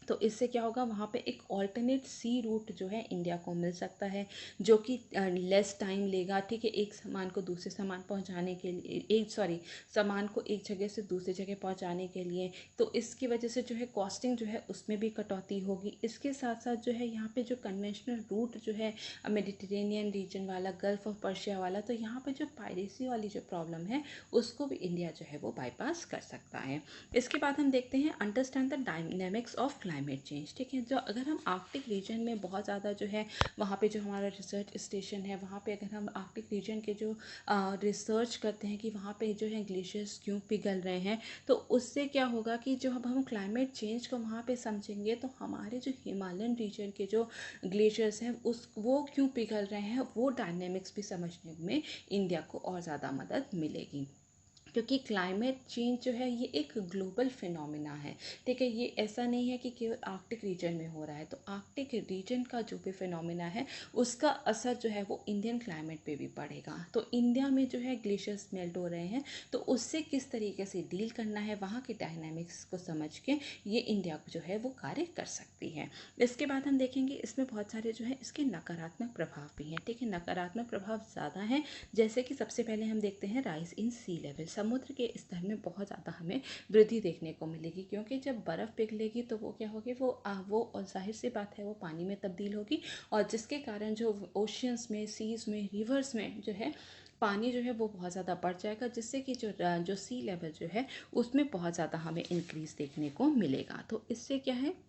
[SPEAKER 2] तो इससे क्या होगा, वहाँ पे एक ऑल्टरनेट सी रूट जो है इंडिया को मिल सकता है, जो कि लेस टाइम लेगा, ठीक है, एक सामान को दूसरे सामान पहुँचाने के लिए, सामान को एक जगह से दूसरी जगह पहुँचाने के लिए। तो इसकी वजह से जो है कॉस्टिंग जो है उसमें भी कटौती होगी। इसके साथ साथ जो है यहाँ पे जो कन्वेंशनल रूट जो है मेडिटेरेनियन रीजन वाला, गल्फ ऑफ पर्शिया वाला, तो यहाँ पे जो पायरेसी वाली जो प्रॉब्लम है उसको भी इंडिया जो है वो बाईपास कर सकता है। इसके बाद हम देखते हैं understand the dynamics of climate change, ठीक है। जो अगर हम आर्कटिक रीजन में बहुत ज़्यादा जो है वहाँ पे जो हमारा रिसर्च स्टेशन है वहाँ पे अगर हम आर्कटिक रीजन के जो रिसर्च करते हैं कि वहाँ पे जो है ग्लेशियर्स क्यों पिघल रहे हैं, तो उससे क्या होगा कि जो हम क्लाइमेट चेंज को वहाँ पे समझेंगे तो हमारे जो हिमालयन रीजन के जो ग्लेशियर्स हैं वो क्यों पिघल रहे हैं वो डायनेमिक्स भी समझने में इंडिया को और ज़्यादा मदद मिलेगी। क्योंकि क्लाइमेट चेंज जो है ये एक ग्लोबल फिनोमिना है, ठीक है, ये ऐसा नहीं है कि केवल आर्कटिक रीजन में हो रहा है। तो आर्कटिक रीजन का जो भी फिनोमिना है उसका असर जो है वो इंडियन क्लाइमेट पे भी पड़ेगा। तो इंडिया में जो है ग्लेशियर्स मेल्ट हो रहे हैं, तो उससे किस तरीके से डील करना है, वहाँ के डायनामिक्स को समझ के ये इंडिया जो है वो कार्य कर सकती है। इसके बाद हम देखेंगे इसमें बहुत सारे जो है इसके नकारात्मक प्रभाव भी हैं, ठीक है, नकारात्मक प्रभाव ज़्यादा हैं। जैसे कि सबसे पहले हम देखते हैं राइज इन सी लेवल, समुद्र के स्तर में बहुत ज़्यादा हमें वृद्धि देखने को मिलेगी, क्योंकि जब बर्फ़ पिघलेगी तो वो क्या होगी, वो और जाहिर सी बात है वो पानी में तब्दील होगी, और जिसके कारण जो ओशियंस में, सीज़ में, रिवर्स में जो है पानी जो है वो बहुत ज़्यादा बढ़ जाएगा, जिससे कि जो सी लेवल जो है उसमें बहुत ज़्यादा हमें इंक्रीज़ देखने को मिलेगा। तो इससे क्या है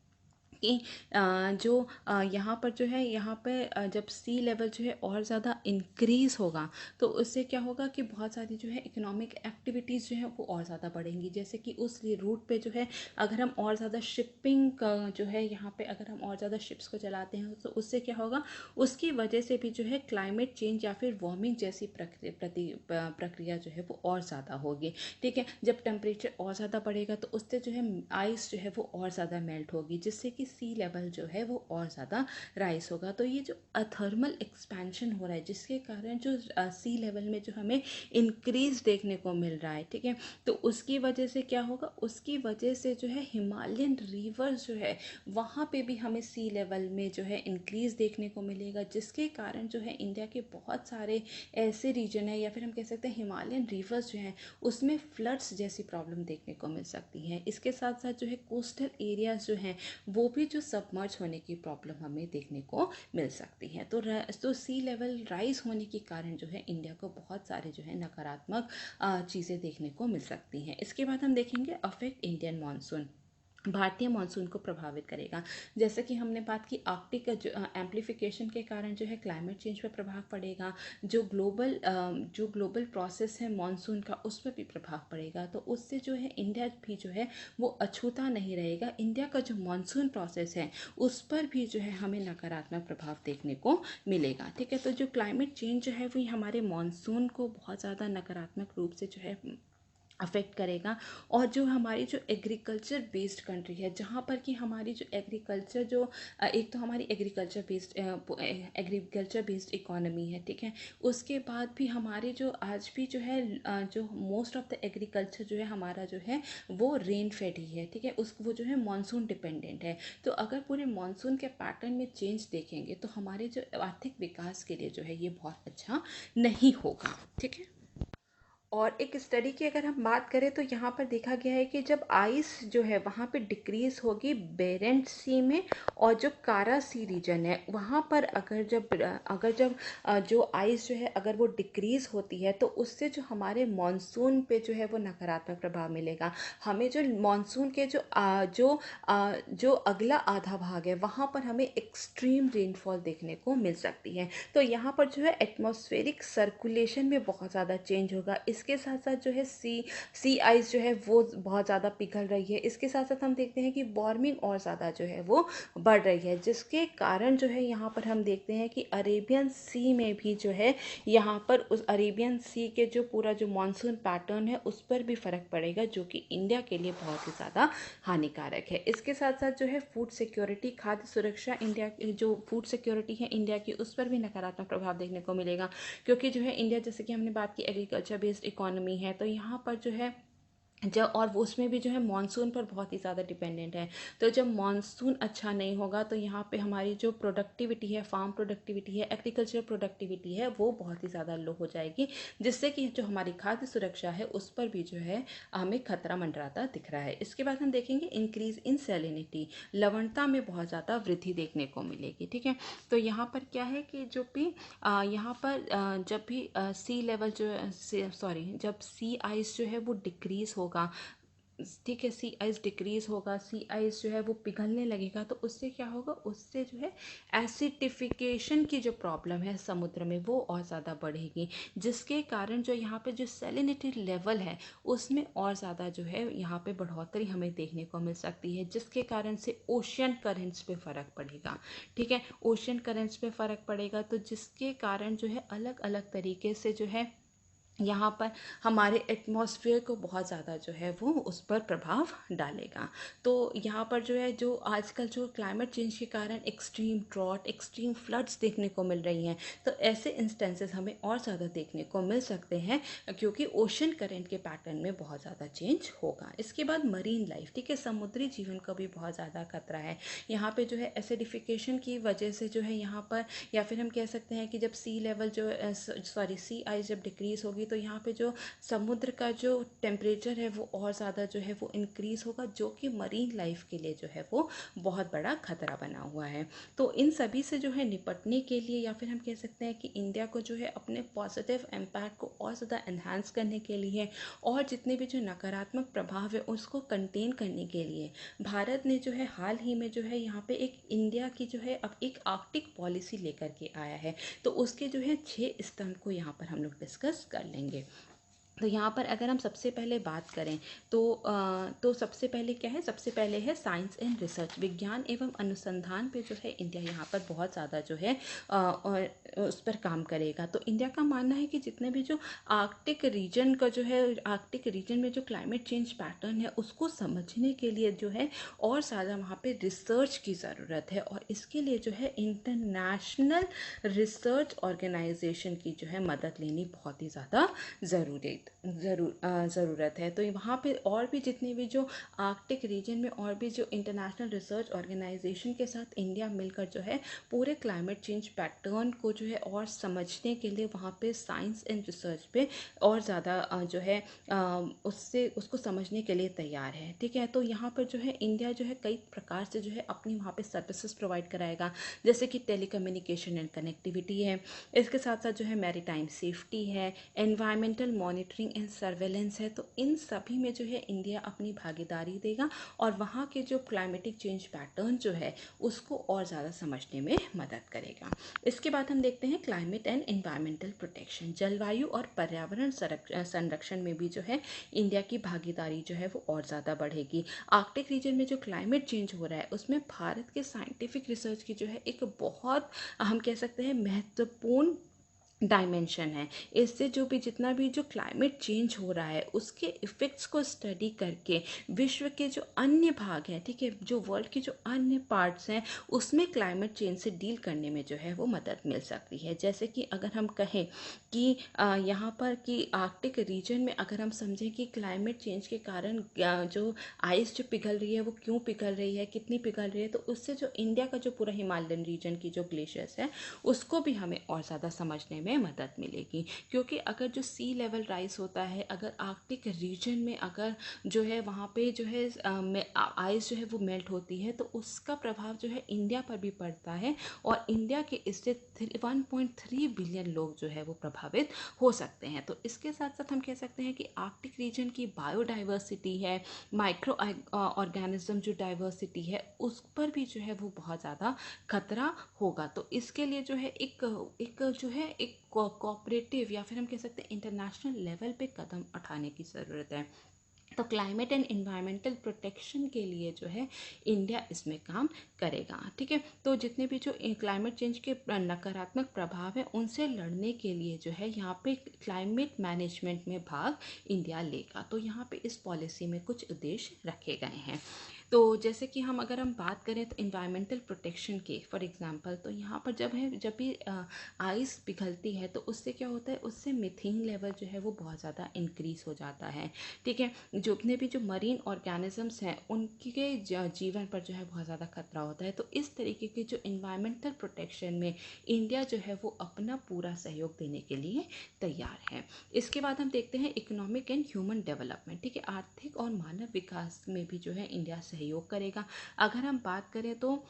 [SPEAKER 2] कि यहाँ पर जो है, यहाँ पे जब सी लेवल जो है और ज़्यादा इंक्रीज़ होगा तो उससे क्या होगा कि बहुत सारी जो है इकोनॉमिक एक्टिविटीज़ जो है वो और ज़्यादा बढ़ेंगी। जैसे कि उस रूट पे जो है अगर हम और ज़्यादा शिपिंग का जो है, यहाँ पे अगर हम और ज़्यादा शिप्स को चलाते हैं तो उससे क्या होगा, उसकी वजह से भी जो है क्लाइमेट चेंज या फिर वार्मिंग जैसी प्रक्रिया जो है वो और ज़्यादा होगी। ठीक है, जब टेम्परेचर और ज़्यादा बढ़ेगा तो उससे जो है आइस जो है वो और ज़्यादा मेल्ट होगी, जिससे कि सी लेवल जो है वो और ज़्यादा राइज होगा। तो ये जो थर्मल एक्सपेंशन हो रहा है, जिसके कारण जो सी लेवल में जो हमें इंक्रीज देखने को मिल रहा है, ठीक है, तो उसकी वजह से क्या होगा, उसकी वजह से जो है हिमालयन रिवर्स जो है वहाँ पे भी हमें सी लेवल में जो है इंक्रीज देखने को मिलेगा, जिसके कारण जो है इंडिया के बहुत सारे ऐसे रीजन है, या फिर हम कह सकते हैं हिमालयन रिवर्स जो हैं उसमें फ्लड्स जैसी प्रॉब्लम देखने को मिल सकती है। इसके साथ साथ जो है कोस्टल एरियाज जो हैं वो भी जो सबमर्ज होने की प्रॉब्लम हमें देखने को मिल सकती है। तो सी लेवल राइज होने के कारण जो है इंडिया को बहुत सारे जो है नकारात्मक चीज़ें देखने को मिल सकती हैं। इसके बाद हम देखेंगे अफेक्ट इंडियन मानसून, भारतीय मानसून को प्रभावित करेगा। जैसे कि हमने बात की आर्कटिक का जो एम्प्लीफिकेशन के कारण जो है क्लाइमेट चेंज पर प्रभाव पड़ेगा, जो ग्लोबल प्रोसेस है मानसून का उस पर भी प्रभाव पड़ेगा। तो उससे जो है इंडिया भी जो है वो अछूता नहीं रहेगा। इंडिया का जो मानसून प्रोसेस है उस पर भी जो है हमें नकारात्मक प्रभाव देखने को मिलेगा। ठीक है, तो जो क्लाइमेट चेंज जो है वो हमारे मानसून को बहुत ज़्यादा नकारात्मक रूप से जो है अफेक्ट करेगा। और जो हमारी जो एग्रीकल्चर बेस्ड कंट्री है, जहाँ पर कि हमारी जो एग्रीकल्चर जो एक तो हमारी एग्रीकल्चर बेस्ड इकोनॉमी है, ठीक है, उसके बाद भी हमारे जो आज भी जो है जो मोस्ट ऑफ द एग्रीकल्चर जो है हमारा जो है वो रेन फेड ही है, ठीक है, वो जो है मानसून डिपेंडेंट है। तो अगर पूरे मानसून के पैटर्न में चेंज देखेंगे तो हमारे जो आर्थिक विकास के लिए जो है ये बहुत अच्छा नहीं होगा। ठीक है, और एक स्टडी की अगर हम बात करें तो यहाँ पर देखा गया है कि जब आइस जो है वहाँ पे डिक्रीज होगी बेरेंट सी में, और जो कारा सी रीजन है वहाँ पर अगर जब जो आइस जो है अगर वो डिक्रीज होती है तो उससे जो हमारे मॉनसून पे जो है वो नकारात्मक प्रभाव मिलेगा। हमें जो मॉनसून के जो अगला आधा भाग है वहाँ पर हमें एक्सट्रीम रेनफॉल देखने को मिल सकती है। तो यहाँ पर जो है एटमॉस्फेरिक सर्कुलेशन में बहुत ज़्यादा चेंज होगा। इसके साथ साथ जो है सी आइस जो है वो बहुत ज़्यादा पिघल रही है। इसके साथ साथ हम देखते हैं कि वार्मिंग और ज़्यादा जो है वो बढ़ रही है, जिसके कारण जो है यहाँ पर हम देखते हैं कि अरेबियन सी में भी जो है यहाँ पर उस अरेबियन सी के जो पूरा जो मानसून पैटर्न है उस पर भी फ़र्क पड़ेगा, जो कि इंडिया के लिए बहुत ही ज़्यादा हानिकारक है। इसके साथ साथ जो है फूड सिक्योरिटी, खाद्य सुरक्षा, इंडिया की जो फूड सिक्योरिटी है इंडिया की उस पर भी नकारात्मक प्रभाव देखने को मिलेगा, क्योंकि जो है इंडिया, जैसे कि हमने बात की, एग्रीकल्चर बेस्ड इकोनॉमी है, तो यहाँ पर जो है जब और वो उसमें भी जो है मानसून पर बहुत ही ज़्यादा डिपेंडेंट है। तो जब मानसून अच्छा नहीं होगा तो यहाँ पे हमारी जो प्रोडक्टिविटी है, फार्म प्रोडक्टिविटी है, एग्रीकल्चर प्रोडक्टिविटी है, वो बहुत ही ज़्यादा लो हो जाएगी, जिससे कि जो हमारी खाद्य सुरक्षा है उस पर भी जो है हमें खतरा मंडराता दिख रहा है। इसके बाद हम देखेंगे इंक्रीज इन सैलिनिटी, लवणता में बहुत ज़्यादा वृद्धि देखने को मिलेगी। ठीक है, तो यहाँ पर क्या है कि जो भी यहाँ पर जब भी सी लेवल जो जब सी आइस जो है वो डिक्रीज होगा, ठीक है, सी आइस डिक्रीज होगा, सी आइस जो है वो पिघलने लगेगा, तो उससे क्या होगा, उससे जो है एसिडिफिकेशन की जो प्रॉब्लम है समुद्र में वो और ज़्यादा बढ़ेगी, जिसके कारण जो यहाँ पे जो सैलिनिटी लेवल है उसमें और ज़्यादा जो है यहाँ पे बढ़ोतरी हमें देखने को मिल सकती है, जिसके कारण से ओशियन करेंट्स पे फ़र्क पड़ेगा। ठीक है, ओशियन करेंट्स पे फ़र्क पड़ेगा, तो जिसके कारण जो है अलग अलग तरीके से जो है यहाँ पर हमारे एटमॉस्फेयर को बहुत ज़्यादा जो है वो उस पर प्रभाव डालेगा। तो यहाँ पर जो है जो आजकल जो क्लाइमेट चेंज के कारण एक्सट्रीम ड्रॉट, एक्सट्रीम फ्लड्स देखने को मिल रही हैं, तो ऐसे इंस्टेंसेस हमें और ज़्यादा देखने को मिल सकते हैं, क्योंकि ओशन करंट के पैटर्न में बहुत ज़्यादा चेंज होगा। इसके बाद मरीन लाइफ, ठीक है, समुद्री जीवन का भी बहुत ज़्यादा खतरा है। यहाँ पे जो है एसिडिफिकेशन की वजह से जो है यहाँ पर, या फिर हम कह सकते हैं कि जब सी लेवल जो सी आइस जब डिक्रीज होगी तो यहाँ पे जो समुद्र का जो टेम्परेचर है वो और ज़्यादा जो है वो इंक्रीज़ होगा, जो कि मरीन लाइफ के लिए जो है वो बहुत बड़ा खतरा बना हुआ है। तो इन सभी से जो है निपटने के लिए, या फिर हम कह सकते हैं कि इंडिया को जो है अपने पॉजिटिव इम्पैक्ट को और ज़्यादा एनहांस करने के लिए और जितने भी जो नकारात्मक प्रभाव है उसको कंटेन करने के लिए भारत ने जो है हाल ही में जो है यहाँ पे एक इंडिया की जो है अब एक आर्कटिक पॉलिसी लेकर के आया है। तो उसके जो है 6 स्तंभ को यहाँ पर हम लोग डिस्कस कर लेंगे। तो यहाँ पर अगर हम सबसे पहले बात करें तो सबसे पहले क्या है, सबसे पहले है साइंस एंड रिसर्च, विज्ञान एवं अनुसंधान पे जो है इंडिया यहाँ पर बहुत ज़्यादा जो है और उस पर काम करेगा। तो इंडिया का मानना है कि जितने भी जो आर्कटिक रीजन का जो है, आर्कटिक रीजन में जो क्लाइमेट चेंज पैटर्न है उसको समझने के लिए जो है और ज़्यादा वहाँ पे रिसर्च की ज़रूरत है, और इसके लिए जो है इंटरनेशनल रिसर्च ऑर्गेनाइजेशन की जो है मदद लेनी बहुत ही ज़्यादा ज़रूरत है। तो वहाँ पे और भी जितने भी जो आर्कटिक रीजन में और भी जो इंटरनेशनल रिसर्च ऑर्गेनाइजेशन के साथ इंडिया मिलकर जो है पूरे क्लाइमेट चेंज पैटर्न को जो है और समझने के लिए वहाँ पे साइंस एंड रिसर्च पे और ज़्यादा जो है उसको समझने के लिए तैयार है। ठीक है, तो यहाँ पर जो है इंडिया जो है कई प्रकार से जो है अपनी वहाँ पे सर्विसेज प्रोवाइड कराएगा, जैसे कि टेलीकम्युनिकेशन एंड कनेक्टिविटी है, इसके साथ साथ जो है मैरीटाइम सेफ्टी है, एनवायरमेंटल मॉनिटरिंग एंड सर्वेलेंस है। तो इन सभी में जो है इंडिया अपनी भागीदारी देगा और वहाँ के जो क्लाइमेटिक चेंज पैटर्न जो है उसको और ज़्यादा समझने में मदद करेगा। इसके बाद हम देखते हैं क्लाइमेट एंड एनवायरमेंटल प्रोटेक्शन, जलवायु और पर्यावरण संरक्षण में भी जो है इंडिया की भागीदारी जो है वो और ज़्यादा बढ़ेगी। आर्कटिक रीजन में जो क्लाइमेट चेंज हो रहा है उसमें भारत के साइंटिफिक रिसर्च की जो है एक बहुत हम कह सकते हैं महत्वपूर्ण डायमेंशन है। इससे जो भी जितना भी जो क्लाइमेट चेंज हो रहा है उसके इफ़ेक्ट्स को स्टडी करके विश्व के जो अन्य भाग हैं, ठीक है, जो वर्ल्ड के जो अन्य पार्ट्स हैं उसमें क्लाइमेट चेंज से डील करने में जो है वो मदद मिल सकती है। जैसे कि अगर हम कहें कि यहाँ पर कि आर्कटिक रीजन में अगर हम समझें कि क्लाइमेट चेंज के कारण जो आइस जो पिघल रही है वो क्यों पिघल रही है, कितनी पिघल रही है, तो उससे जो इंडिया का जो पूरा हिमालयन रीजन की जो ग्लेशियर्स है उसको भी हमें और ज़्यादा समझने में मदद मिलेगी। क्योंकि अगर जो सी लेवल राइज होता है, अगर आर्कटिक रीजन में अगर जो है वहाँ पे जो है आइस जो है वो मेल्ट होती है तो उसका प्रभाव जो है इंडिया पर भी पड़ता है, और इंडिया के इससे 1.3 बिलियन लोग जो है वो प्रभावित हो सकते हैं। तो इसके साथ साथ हम कह सकते हैं कि आर्कटिक रीजन की बायोडाइवर्सिटी है, माइक्रो ऑर्गेनिज्म जो डाइवर्सिटी है उस पर भी जो है वो बहुत ज़्यादा खतरा होगा। तो इसके लिए जो है एक जो है एक कोऑपरेटिव या फिर हम कह सकते हैं इंटरनेशनल लेवल पे कदम उठाने की ज़रूरत है। तो क्लाइमेट एंड एनवायरमेंटल प्रोटेक्शन के लिए जो है इंडिया इसमें काम करेगा। ठीक है, तो जितने भी जो क्लाइमेट चेंज के नकारात्मक प्रभाव हैं उनसे लड़ने के लिए जो है यहाँ पे क्लाइमेट मैनेजमेंट में भाग इंडिया लेगा। तो यहाँ पे इस पॉलिसी में कुछ उद्देश्य रखे गए हैं। तो जैसे कि अगर हम बात करें तो इन्वायरमेंटल प्रोटेक्शन के फॉर एग्जांपल, तो यहाँ पर जब भी आइस पिघलती है तो उससे क्या होता है, उससे मीथेन लेवल जो है वो बहुत ज़्यादा इंक्रीज हो जाता है। ठीक है, जितने भी जो मरीन ऑर्गेनिजम्स हैं उनके जीवन पर जो है बहुत ज़्यादा खतरा होता है। तो इस तरीके के जो इन्वायरमेंटल प्रोटेक्शन में इंडिया जो है वो अपना पूरा सहयोग देने के लिए तैयार है। इसके बाद हम देखते हैं इकोनॉमिक एंड ह्यूमन डेवलपमेंट। ठीक है, आर्थिक और मानव विकास में भी जो है इंडिया सहयोग करेगा। अगर हम बात करें तो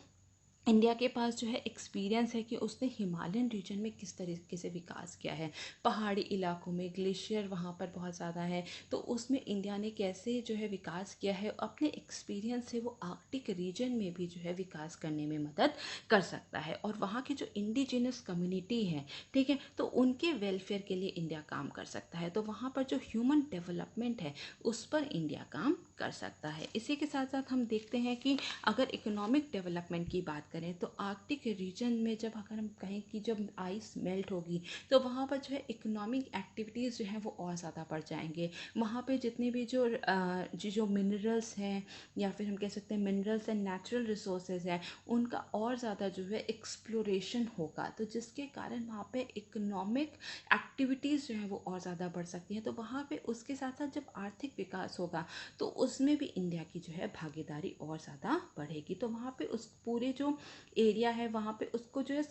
[SPEAKER 2] इंडिया के पास जो है एक्सपीरियंस है कि उसने हिमालयन रीजन में किस तरीके से विकास किया है। पहाड़ी इलाकों में ग्लेशियर वहाँ पर बहुत ज़्यादा है, तो उसमें इंडिया ने कैसे जो है विकास किया है, अपने एक्सपीरियंस से वो आर्कटिक रीजन में भी जो है विकास करने में मदद कर सकता है। और वहाँ की जो इंडिजिनस कम्युनिटी है, ठीक है, तो उनके वेलफेयर के लिए इंडिया काम कर सकता है। तो वहाँ पर जो ह्यूमन डेवलपमेंट है उस पर इंडिया काम कर सकता है। इसी के साथ साथ हम देखते हैं कि अगर इकोनॉमिक डेवलपमेंट की बात करें तो आर्कटिक रीजन में जब अगर हम कहें कि जब आइस मेल्ट होगी तो वहाँ पर जो है इकोनॉमिक एक्टिविटीज़ जो है वो और ज़्यादा बढ़ जाएंगे। वहाँ पे जितने भी जो मिनरल्स हैं या फिर हम कह सकते हैं मिनरल्स एंड नेचुरल रिसोर्सेज हैं उनका और ज़्यादा जो है एक्सप्लोरेशन होगा, तो जिसके कारण वहाँ पे इकोनॉमिक एक्टिविटीज़ जो है वो और ज़्यादा बढ़ सकती हैं। तो वहाँ पे उसके साथ साथ जब आर्थिक विकास होगा तो उसमें भी इंडिया की जो है भागीदारी और ज़्यादा बढ़ेगी। तो वहाँ पे उस पूरे जो एरिया है वहाँ पे उसको जो है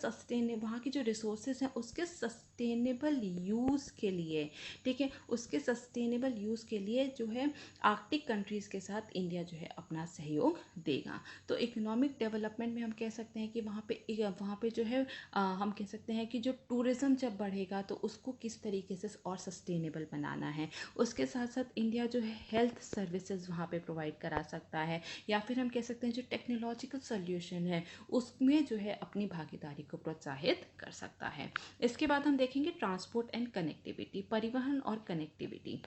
[SPEAKER 2] वहाँ की जो रिसोर्सेज हैं उसके सस्टेनेबल यूज़ के लिए, ठीक है, उसके सस्टेनेबल यूज़ के लिए जो है आर्कटिक कंट्रीज़ के साथ इंडिया जो है अपना सहयोग देगा। तो इकोनॉमिक डेवलपमेंट में हम कह सकते हैं कि वहाँ पे जो है हम कह सकते हैं कि जो टूरिज़्म जब बढ़ेगा तो उसको किस तरीके से और सस्टेनेबल बनाना है। उसके साथ साथ इंडिया जो है हेल्थ सर्विसेज वहाँ पे प्रोवाइड करा सकता है, या फिर हम कह सकते हैं जो टेक्नोलॉजिकल सॉल्यूशन है उसमें जो है अपनी भागीदारी को प्रोत्साहित कर सकता है। इसके बाद हम देखेंगे ट्रांसपोर्ट एंड कनेक्टिविटी, परिवहन और कनेक्टिविटी।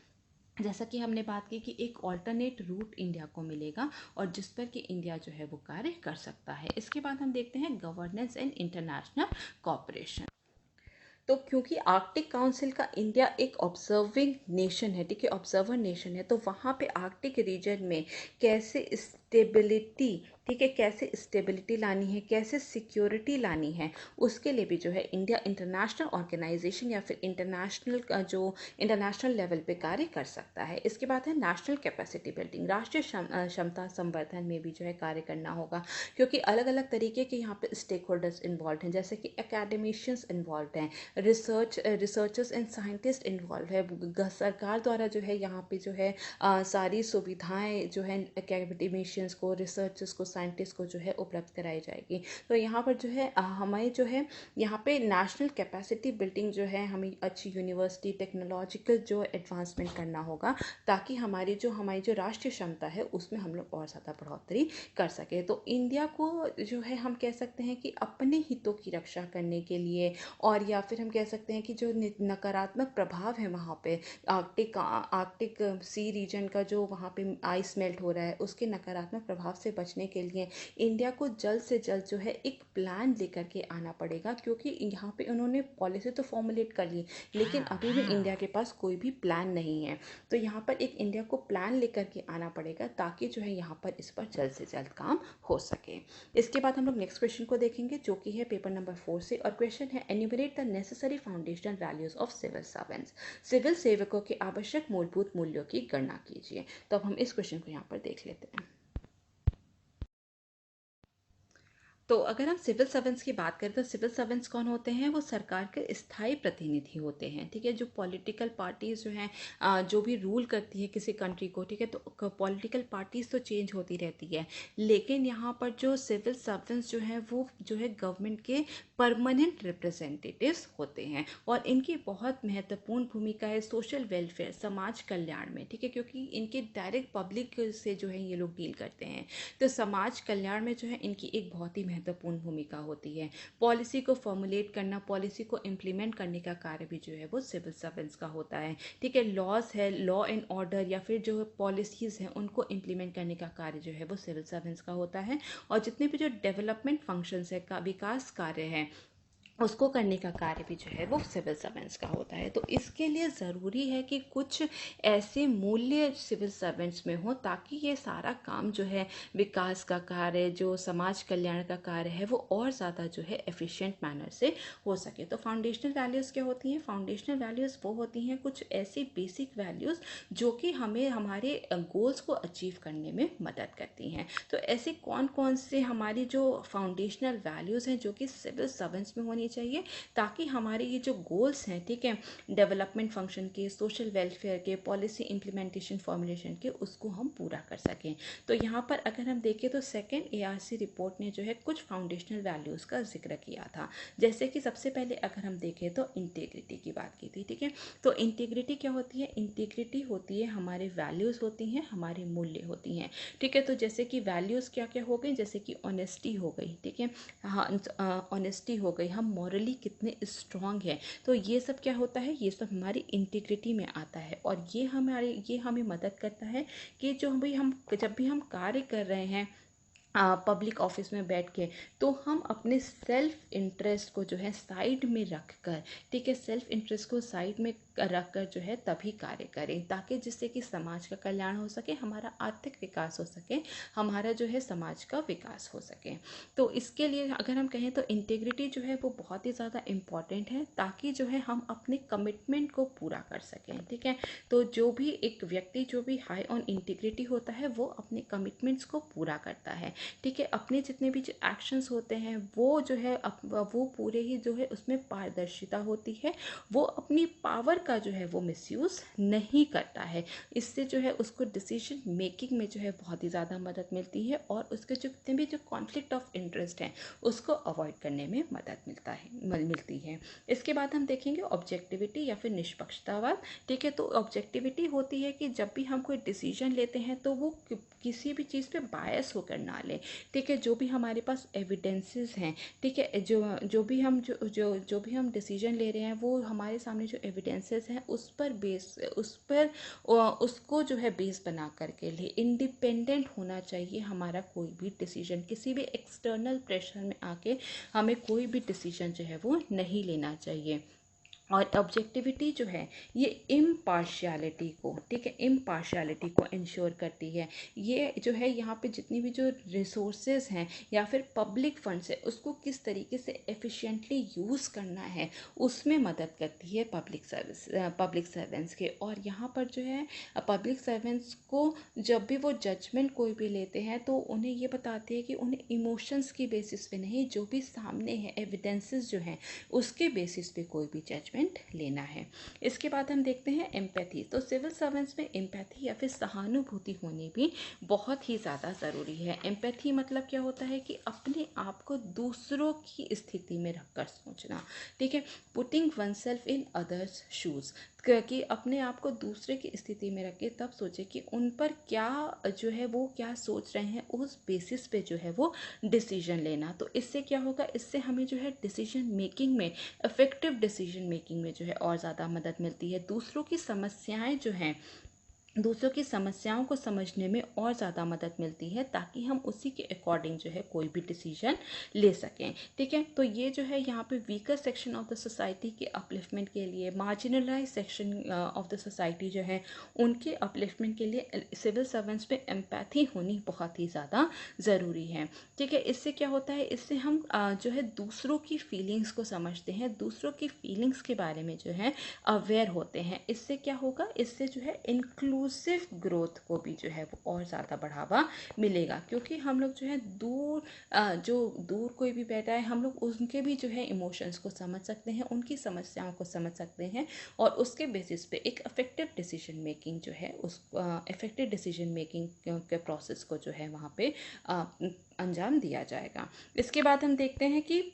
[SPEAKER 2] जैसा कि हमने बात की कि एक ऑल्टरनेट रूट इंडिया को मिलेगा और जिस पर कि इंडिया जो है वो कार्य कर सकता है। इसके बाद हम देखते हैं गवर्नेंस एंड इंटरनेशनल कॉपरेशन। तो क्योंकि आर्कटिक काउंसिल का इंडिया एक ऑब्जर्विंग नेशन है, ठीक है, ऑब्जर्वर नेशन है, तो वहाँ पे आर्कटिक रीजन में कैसे स्टेबिलिटी, ठीक है, कैसे स्टेबिलिटी लानी है, कैसे सिक्योरिटी लानी है, उसके लिए भी जो है इंडिया इंटरनेशनल ऑर्गेनाइजेशन या फिर इंटरनेशनल लेवल पे कार्य कर सकता है। इसके बाद है नेशनल कैपेसिटी बिल्डिंग, राष्ट्रीय क्षमता संवर्धन में भी जो है कार्य करना होगा, क्योंकि अलग अलग तरीके के यहाँ पे स्टेक होल्डर्स इन्वॉल्व हैं, जैसे कि एकेडमिशियंस इन्वॉल्व हैं, रिसर्चर्स एंड साइंटिस्ट इन्वॉल्व है। सरकार द्वारा जो है यहाँ पे जो है सारी सुविधाएं जो है एकेडमिशियंस को, रिसर्चर्स को, साइंटिस्ट को जो है उपलब्ध कराई जाएगी। तो यहाँ पर जो है हमें जो है यहाँ पे नेशनल कैपेसिटी बिल्डिंग जो है हमें अच्छी यूनिवर्सिटी टेक्नोलॉजिकल जो एडवांसमेंट करना होगा, ताकि हमारी जो राष्ट्रीय क्षमता है उसमें हम लोग और ज़्यादा बढ़ोतरी कर सके। तो इंडिया को जो है हम कह सकते हैं कि अपने हितों की रक्षा करने के लिए, और या फिर हम कह सकते हैं कि जो नकारात्मक प्रभाव है वहाँ पे आर्कटिक सी रीजन का जो वहाँ पे आइस मेल्ट हो रहा है उसके नकारात्मक प्रभाव से बचने के लिए इंडिया को जल्द से जल्द जो है एक प्लान लेकर के आना पड़ेगा, क्योंकि यहाँ पे उन्होंने पॉलिसी तो फॉर्मुलेट कर ली लेकिन अभी भी इंडिया के पास कोई भी प्लान नहीं है। तो यहाँ पर एक इंडिया को प्लान लेकर के आना पड़ेगा ताकि जो है यहाँ पर इस पर जल्द से जल्द काम हो सके। इसके बाद हम लोग नेक्स्ट क्वेश्चन को देखेंगे जो कि है पेपर नंबर 4 से, और क्वेश्चन है enumerate the necessary foundational values of civil servants, civil सेवकों के आवश्यक मूलभूत मूल्यों की गणना कीजिए। तो अब हम इस क्वेश्चन को यहाँ पर देख लेते हैं। तो अगर हम सिविल सर्वेंट्स की बात करें तो सिविल सर्वेंट्स कौन होते हैं? वो सरकार के स्थायी प्रतिनिधि होते हैं, ठीक है, जो पॉलिटिकल पार्टीज जो हैं जो भी रूल करती है किसी कंट्री को, ठीक है, तो पॉलिटिकल पार्टीज तो चेंज होती रहती है, लेकिन यहाँ पर जो सिविल सर्वेंट्स जो हैं वो जो है गवर्नमेंट के परमानेंट रिप्रेजेंटेटिव्स होते हैं, और इनकी बहुत महत्वपूर्ण भूमिका है सोशल वेलफेयर, समाज कल्याण में, ठीक है, क्योंकि इनके डायरेक्ट पब्लिक से जो है ये लोग डील करते हैं। तो समाज कल्याण में जो है इनकी एक बहुत ही महत्वपूर्ण भूमिका होती है। पॉलिसी को फॉर्मुलेट करना, पॉलिसी को इम्प्लीमेंट करने का कार्य भी जो है वो सिविल सर्वेंट्स का होता है, ठीक है। लॉज है, लॉ एंड ऑर्डर या फिर जो पॉलिसीज हैं उनको इम्प्लीमेंट करने का कार्य जो है वो सिविल सर्वेंट्स का होता है, और जितने भी जो डेवलपमेंट फंक्शंस है का विकास कार्य है उसको करने का कार्य भी जो है वो सिविल सर्वेंट्स का होता है। तो इसके लिए ज़रूरी है कि कुछ ऐसे मूल्य सिविल सर्वेंट्स में हो ताकि ये सारा काम जो है विकास का कार्य, जो समाज कल्याण का कार्य है, वो और ज़्यादा जो है एफिशिएंट मैनर से हो सके। तो फाउंडेशनल वैल्यूज़ क्या होती हैं? फाउंडेशनल वैल्यूज़ वो होती हैं कुछ ऐसी बेसिक वैल्यूज़ जो कि हमें हमारे गोल्स को अचीव करने में मदद करती हैं। तो ऐसे कौन कौन से हमारी जो फाउंडेशनल वैल्यूज़ हैं जो कि सिविल सर्वेंट्स में होनी चाहिए, ताकि हमारे ये जो गोल्स हैं, ठीक है, डेवलपमेंट फंक्शन के, सोशल वेलफेयर के, पॉलिसी इंप्लीमेंटेशन फॉर्मुलेशन के, उसको हम पूरा कर सकें। तो यहाँ पर अगर हम देखें तो सेकेंड ARC रिपोर्ट ने जो है कुछ फाउंडेशनल वैल्यूज़ का जिक्र किया था। जैसे कि सबसे पहले अगर हम देखें तो इंटीग्रिटी की बात की थी, ठीक है। तो इंटीग्रिटी क्या होती है? इंटीग्रिटी होती है हमारे वैल्यूज़ होती हैं, हमारे मूल्य होती हैं, ठीक है। तो जैसे कि वैल्यूज़ क्या क्या हो गई? जैसे कि ऑनेस्टी हो गई, ठीक है, हाँ, ऑनेस्टी हो गई, हम मॉरली कितने स्ट्रांग हैं, तो ये सब क्या होता है? ये सब हमारी इंटीग्रिटी में आता है, और ये हमें मदद करता है कि जब भी हम कार्य कर रहे हैं पब्लिक ऑफिस में बैठ के, तो हम अपने सेल्फ इंटरेस्ट को जो है साइड में रख कर, ठीक है, सेल्फ इंटरेस्ट को साइड में रख कर जो है तभी कार्य करें, ताकि जिससे कि समाज का कल्याण हो सके, हमारा आर्थिक विकास हो सके, हमारा जो है समाज का विकास हो सके। तो इसके लिए अगर हम कहें तो इंटीग्रिटी जो है वो बहुत ही ज़्यादा इम्पॉर्टेंट है, ताकि जो है हम अपने कमिटमेंट को पूरा कर सकें, ठीक है। तो जो भी एक व्यक्ति जो भी हाई ऑन इंटीग्रिटी होता है वो अपने कमिटमेंट्स को पूरा करता है, ठीक है, अपने जितने भी जो एक्शंस होते हैं वो जो है वो पूरे ही जो है उसमें पारदर्शिता होती है, वो अपनी पावर का जो है वो मिसयूज़ नहीं करता है। इससे जो है उसको डिसीजन मेकिंग में जो है बहुत ही ज़्यादा मदद मिलती है और उसके जो जितने भी जो कॉन्फ्लिक्ट ऑफ इंटरेस्ट हैं उसको अवॉइड करने में मदद मिलती है। इसके बाद हम देखेंगे ऑब्जेक्टिविटी या फिर निष्पक्षतावाद। ठीक है, तो ऑब्जेक्टिविटी होती है कि जब भी हम कोई डिसीजन लेते हैं तो वो किसी भी चीज़ पे बायस होकर ना लें। ठीक है, जो भी हमारे पास एविडेंसेस हैं, ठीक है, जो भी हम जो भी हम डिसीजन ले रहे हैं वो हमारे सामने जो एविडेंसेस हैं उस पर उसको जो है बेस बना करके ले। इंडिपेंडेंट होना चाहिए हमारा कोई भी डिसीजन, किसी भी एक्सटर्नल प्रेशर में आके हमें कोई भी डिसीजन जो है वो नहीं लेना चाहिए। और ऑब्जेक्टिविटी जो है ये इम्पार्शियलिटी को, ठीक है, इम्पार्शियलिटी को इंश्योर करती है। ये जो है यहाँ पे जितनी भी जो रिसोर्सेज हैं या फिर पब्लिक फंड्स है उसको किस तरीके से एफिशिएंटली यूज़ करना है उसमें मदद करती है पब्लिक सर्वेंट्स के। और यहाँ पर जो है पब्लिक सर्वेंट्स को जब भी वो जजमेंट कोई भी लेते हैं तो उन्हें ये बताती है कि उन्हें इमोशंस की बेसिस पे नहीं, जो भी सामने है एविडेंसेस जो हैं उसके बेसिस पे कोई भी जजमेंट लेना है। इसके बाद हम देखते हैं एम्पैथी। तो सिविल सर्वेंट्स में एम्पैथी या फिर सहानुभूति होनी भी बहुत ही ज़्यादा ज़रूरी है। एम्पैथी मतलब क्या होता है कि अपने आप को दूसरों की स्थिति में रखकर सोचना। ठीक है, putting one self in others shoes, कि अपने आप को दूसरे की स्थिति में रख के तब सोचे कि उन पर क्या जो है वो क्या सोच रहे हैं, उस बेसिस पे जो है वो डिसीजन लेना। तो इससे क्या होगा, इससे हमें जो है डिसीजन मेकिंग में, इफेक्टिव डिसीजन मेकिंग में जो है और ज़्यादा मदद मिलती है। दूसरों की समस्याओं को समझने में और ज़्यादा मदद मिलती है ताकि हम उसी के अकॉर्डिंग जो है कोई भी डिसीजन ले सकें। ठीक है, तो ये जो है यहाँ पे weaker section of the society के अपलिफ्टमेंट के लिए, marginalise section of the society जो है उनके अपलिफ्टमेंट के लिए सिविल सर्वेंट्स पे एम्पैथी होनी बहुत ही ज़्यादा ज़रूरी है। ठीक है, इससे क्या होता है, इससे हम जो है दूसरों की फीलिंग्स को समझते हैं, दूसरों की फीलिंग्स के बारे में जो है अवेयर होते हैं। इससे क्या होगा, इससे जो है इंक्लूसिव ग्रोथ को भी जो है वो और ज़्यादा बढ़ावा मिलेगा, क्योंकि हम लोग जो है दूर कोई भी बैठा है हम लोग उनके भी जो है इमोशंस को समझ सकते हैं, उनकी समस्याओं को समझ सकते हैं और उसके बेसिस पे एक इफेक्टिव डिसीजन मेकिंग जो है उस इफेक्टिव डिसीजन मेकिंग के प्रोसेस को जो है वहाँ पे अंजाम दिया जाएगा। इसके बाद हम देखते हैं कि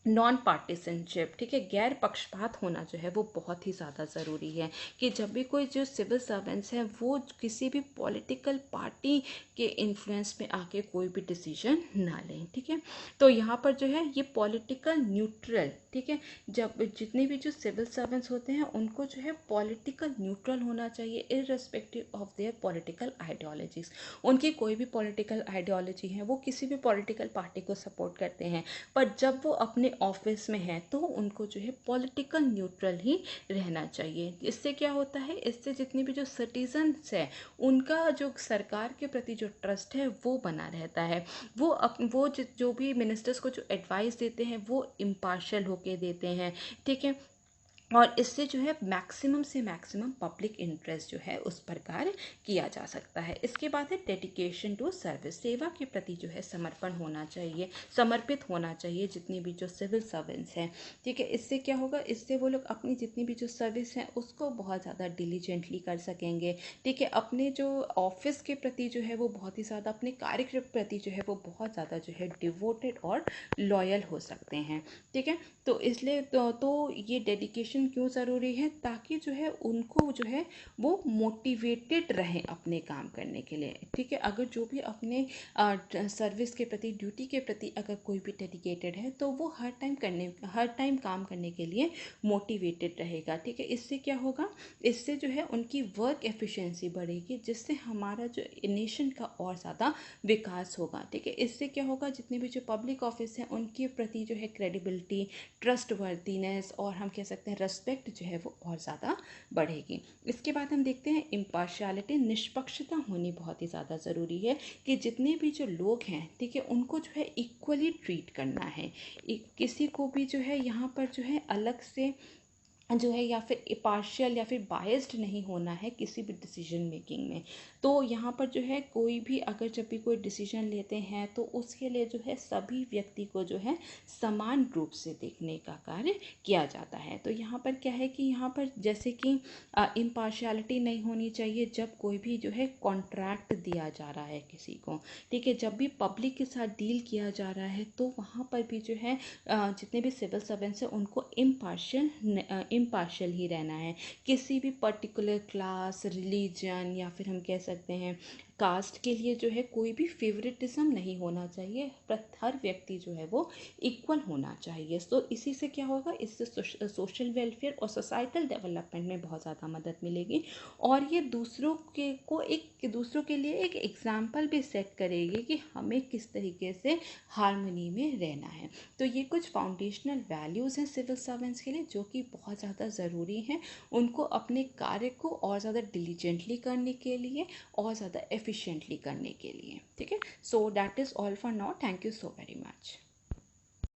[SPEAKER 2] नॉन पार्टिसनशिप। ठीक है, गैर पक्षपात होना जो है वो बहुत ही ज़्यादा ज़रूरी है कि जब भी कोई जो सिविल सर्वेंट्स हैं वो किसी भी पॉलिटिकल पार्टी के इन्फ्लुएंस में आके कोई भी डिसीजन ना लें। ठीक है, तो यहाँ पर जो है ये पॉलिटिकल न्यूट्रल, ठीक है, जब जितने भी जो सिविल सर्वेंट्स होते हैं उनको जो है पॉलिटिकल न्यूट्रल होना चाहिए irrespective of their political ideologies. उनकी कोई भी पॉलिटिकल आइडियोलॉजी है, वो किसी भी पॉलिटिकल पार्टी को सपोर्ट करते हैं, पर जब वो अपने ऑफिस में है तो उनको जो है पॉलिटिकल न्यूट्रल ही रहना चाहिए। इससे क्या होता है, इससे जितने भी जो सिटीजन्स है उनका जो सरकार के प्रति जो ट्रस्ट है वो बना रहता है। वो जो भी मिनिस्टर्स को जो एडवाइस देते हैं वो इम्पार्शियल होके देते हैं। ठीक है, और इससे जो है मैक्सिमम से मैक्सिमम पब्लिक इंटरेस्ट जो है उस पर कार्य किया जा सकता है। इसके बाद है डेडिकेशन टू सर्विस। सेवा के प्रति जो है समर्पण होना चाहिए, समर्पित होना चाहिए जितनी भी जो सिविल सर्वेंट्स हैं। ठीक है, इससे क्या होगा, इससे वो लोग अपनी जितनी भी जो सर्विस हैं उसको बहुत ज़्यादा डिलीजेंटली कर सकेंगे। ठीक है, अपने जो ऑफिस के प्रति जो है वो बहुत ही ज़्यादा, अपने कार्य के प्रति जो है वो बहुत ज़्यादा जो है डिवोटेड और लॉयल हो सकते हैं। ठीक है, तो इसलिए तो ये डेडिकेशन क्यों ज़रूरी है, ताकि जो है उनको जो है वो मोटिवेटेड रहें अपने काम करने के लिए। ठीक है, अगर जो भी अपने सर्विस के प्रति, ड्यूटी के प्रति अगर कोई भी डेडिकेटेड है तो वो हर टाइम काम करने के लिए मोटिवेटेड रहेगा। ठीक है, इससे क्या होगा, इससे जो है उनकी वर्क एफिशिएंसी बढ़ेगी, जिससे हमारा जो नेशन का और ज़्यादा विकास होगा। ठीक है, इससे क्या होगा, जितने भी जो पब्लिक ऑफिस हैं उनके प्रति जो है क्रेडिबिलिटी, ट्रस्टवर्दीनेस और हम कह सकते हैं रेस्पेक्ट जो है वो और ज़्यादा बढ़ेगी। इसके बाद हम देखते हैं इम्पार्शियलिटी, निष्पक्षता होनी बहुत ही ज़्यादा ज़रूरी है कि जितने भी जो लोग हैं, ठीक है, उनको जो है इक्वली ट्रीट करना है। किसी को भी जो है यहाँ पर जो है अलग से जो है या फिर पार्शियल या फिर बायस्ड नहीं होना है किसी भी डिसीजन मेकिंग में। तो यहाँ पर जो है कोई भी अगर जब भी कोई डिसीजन लेते हैं तो उसके लिए जो है सभी व्यक्ति को जो है समान रूप से देखने का कार्य किया जाता है। तो यहाँ पर क्या है कि यहाँ पर जैसे कि इम्पार्शियलिटी नहीं होनी चाहिए जब कोई भी जो है कॉन्ट्रैक्ट दिया जा रहा है किसी को, ठीक है, जब भी पब्लिक के साथ डील किया जा रहा है तो वहाँ पर भी जो है जितने भी सिविल सर्वेंट्स हैं उनको इम्पार्शियल ही रहना है। किसी भी पर्टिकुलर क्लास, रिलीजन या फिर हम कह सकते हैं कास्ट के लिए जो है कोई भी फेवरेटिज्म नहीं होना चाहिए, पर हर व्यक्ति जो है वो इक्वल होना चाहिए। तो इसी से क्या होगा, इससे सोशल वेलफेयर और सोसाइटल डेवलपमेंट में बहुत ज़्यादा मदद मिलेगी और ये दूसरों के लिए एक एग्जाम्पल भी सेट करेगी कि हमें किस तरीके से हार्मनी में रहना है। तो ये कुछ फाउंडेशनल वैल्यूज़ हैं सिविल सर्वेंट्स के लिए जो कि बहुत ज़्यादा ज़रूरी हैं उनको अपने कार्य को और ज़्यादा डिलीजेंटली करने के लिए और ज़्यादा एफिशिएंटली करने के लिए, ठीक है। So that is all for now, thank you so very much.